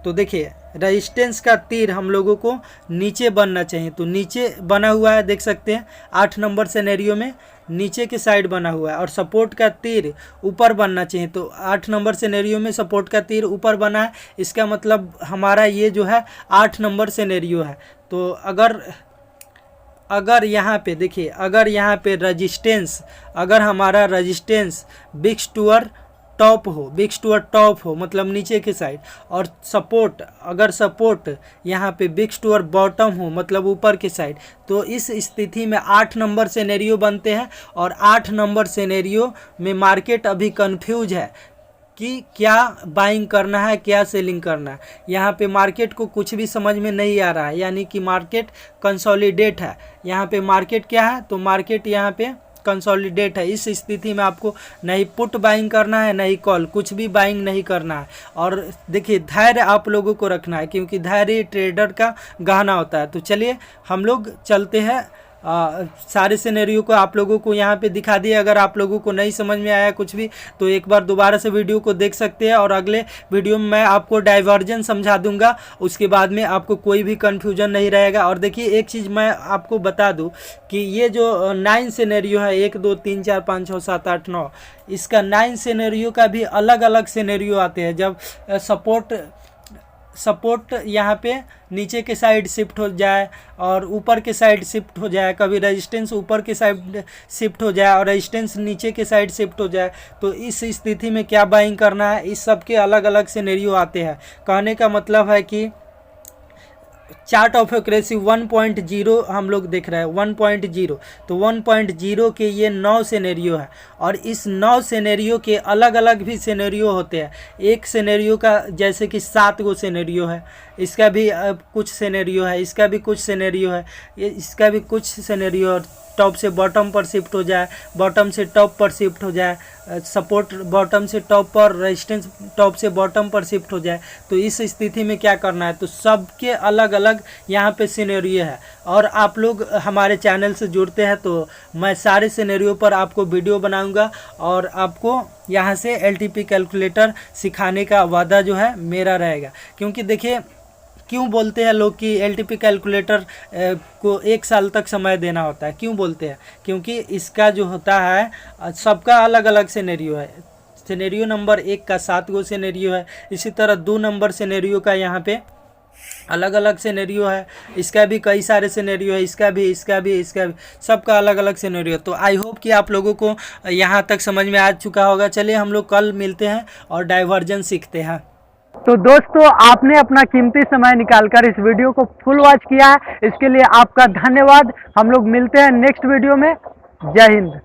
तो देखिए रेजिस्टेंस का तीर हम लोगों को नीचे बनना चाहिए, तो नीचे बना हुआ है, देख सकते हैं 8 नंबर सिनेरियो में नीचे के साइड बना हुआ है, और सपोर्ट का तीर ऊपर बनना चाहिए। तो 8 नंबर सिनेरियो में सपोर्ट का तीर ऊपर बना है, इसका मतलब हमारा ये जो है 8 नंबर सिनेरियो है। तो अगर यहाँ पे देखिए, अगर यहाँ पे रेजिस्टेंस, अगर हमारा रेजिस्टेंस बिग्स टूअर टॉप हो मतलब नीचे की साइड, और सपोर्ट, अगर सपोर्ट यहाँ पे बिग्स टूअर बॉटम हो मतलब ऊपर की साइड, तो इस स्थिति में 8 नंबर सिनेरियो बनते हैं। और 8 नंबर सिनेरियो में मार्केट अभी कंफ्यूज है कि क्या बाइंग करना है, क्या सेलिंग करना है। यहाँ पे मार्केट को कुछ भी समझ में नहीं आ रहा है, यानी कि मार्केट कंसोलिडेट है। यहाँ पे मार्केट क्या है, तो मार्केट यहाँ पे कंसोलिडेट है। इस स्थिति में आपको नहीं पुट बाइंग करना है, नहीं कॉल, कुछ भी बाइंग नहीं करना है। और देखिए धैर्य आप लोगों को रखना है, क्योंकि धैर्य ट्रेडर का गहना होता है। तो चलिए हम लोग चलते हैं, सारे सिनेरियो को आप लोगों को यहाँ पे दिखा दिए। अगर आप लोगों को नहीं समझ में आया कुछ भी, तो एक बार दोबारा से वीडियो को देख सकते हैं, और अगले वीडियो में मैं आपको डाइवर्जन समझा दूंगा, उसके बाद में आपको कोई भी कन्फ्यूजन नहीं रहेगा। और देखिए एक चीज़ मैं आपको बता दूं कि ये जो 9 सिनेरियो है, 1 2 3 4 5 6 7 8 9, इसका 9 सिनेरियो का भी अलग अलग सिनेरियो आते हैं। जब सपोर्ट यहाँ पे नीचे के साइड शिफ्ट हो जाए और ऊपर के साइड शिफ्ट हो जाए, कभी रेजिस्टेंस ऊपर के साइड शिफ्ट हो जाए और रेजिस्टेंस नीचे के साइड शिफ्ट हो जाए, तो इस स्थिति में क्या बाइंग करना है, इस सब के अलग अलग सिनेरियो आते हैं। कहने का मतलब है कि चार्ट ऑफ एक्यूरेसी 1.0 हम लोग देख रहे हैं 1.0। तो 1.0 के ये 9 सिनेरियो है और इस 9 सिनेरियो के अलग अलग भी सिनेरियो होते हैं। एक सिनेरियो का जैसे कि 7 गो सिनेरियो है, इसका भी कुछ सिनेरियो है, इसका भी कुछ सिनेरियो है, इसका भी कुछ सिनेरियो। टॉप से बॉटम पर शिफ्ट हो जाए, बॉटम से टॉप पर शिफ्ट हो जाए, सपोर्ट बॉटम से टॉप पर, रेजिस्टेंस टॉप से बॉटम पर शिफ्ट हो जाए। तो इस स्थिति में क्या करना है, तो सबके अलग अलग यहाँ पे सिनेरियो है। और आप लोग हमारे चैनल से जुड़ते हैं तो मैं सारे सिनेरियो पर आपको वीडियो बनाऊंगा और आपको यहाँ से एलटीपी कैलकुलेटर सिखाने का वादा जो है मेरा रहेगा। क्योंकि देखिए क्यों बोलते हैं लोग कि एलटीपी कैलकुलेटर को 1 साल तक समय देना होता है, क्यों बोलते हैं? क्योंकि इसका जो होता है सबका अलग अलग सिनेरियो है। सिनेरियो नंबर 1 का 7 गो सिनेरियो है, इसी तरह 2 नंबर सिनेरियो का यहाँ पे अलग अलग सिनेरियो है, इसका भी कई सारे सिनेरियो है, इसका भी सबका अलग अलग सिनेरियो। तो आई होप कि आप लोगों को यहाँ तक समझ में आ चुका होगा। चलिए हम लोग कल मिलते हैं और डाइवर्जन सीखते हैं। तो दोस्तों, आपने अपना कीमती समय निकालकर इस वीडियो को फुल वॉच किया है, इसके लिए आपका धन्यवाद। हम लोग मिलते हैं नेक्स्ट वीडियो में। जय हिंद।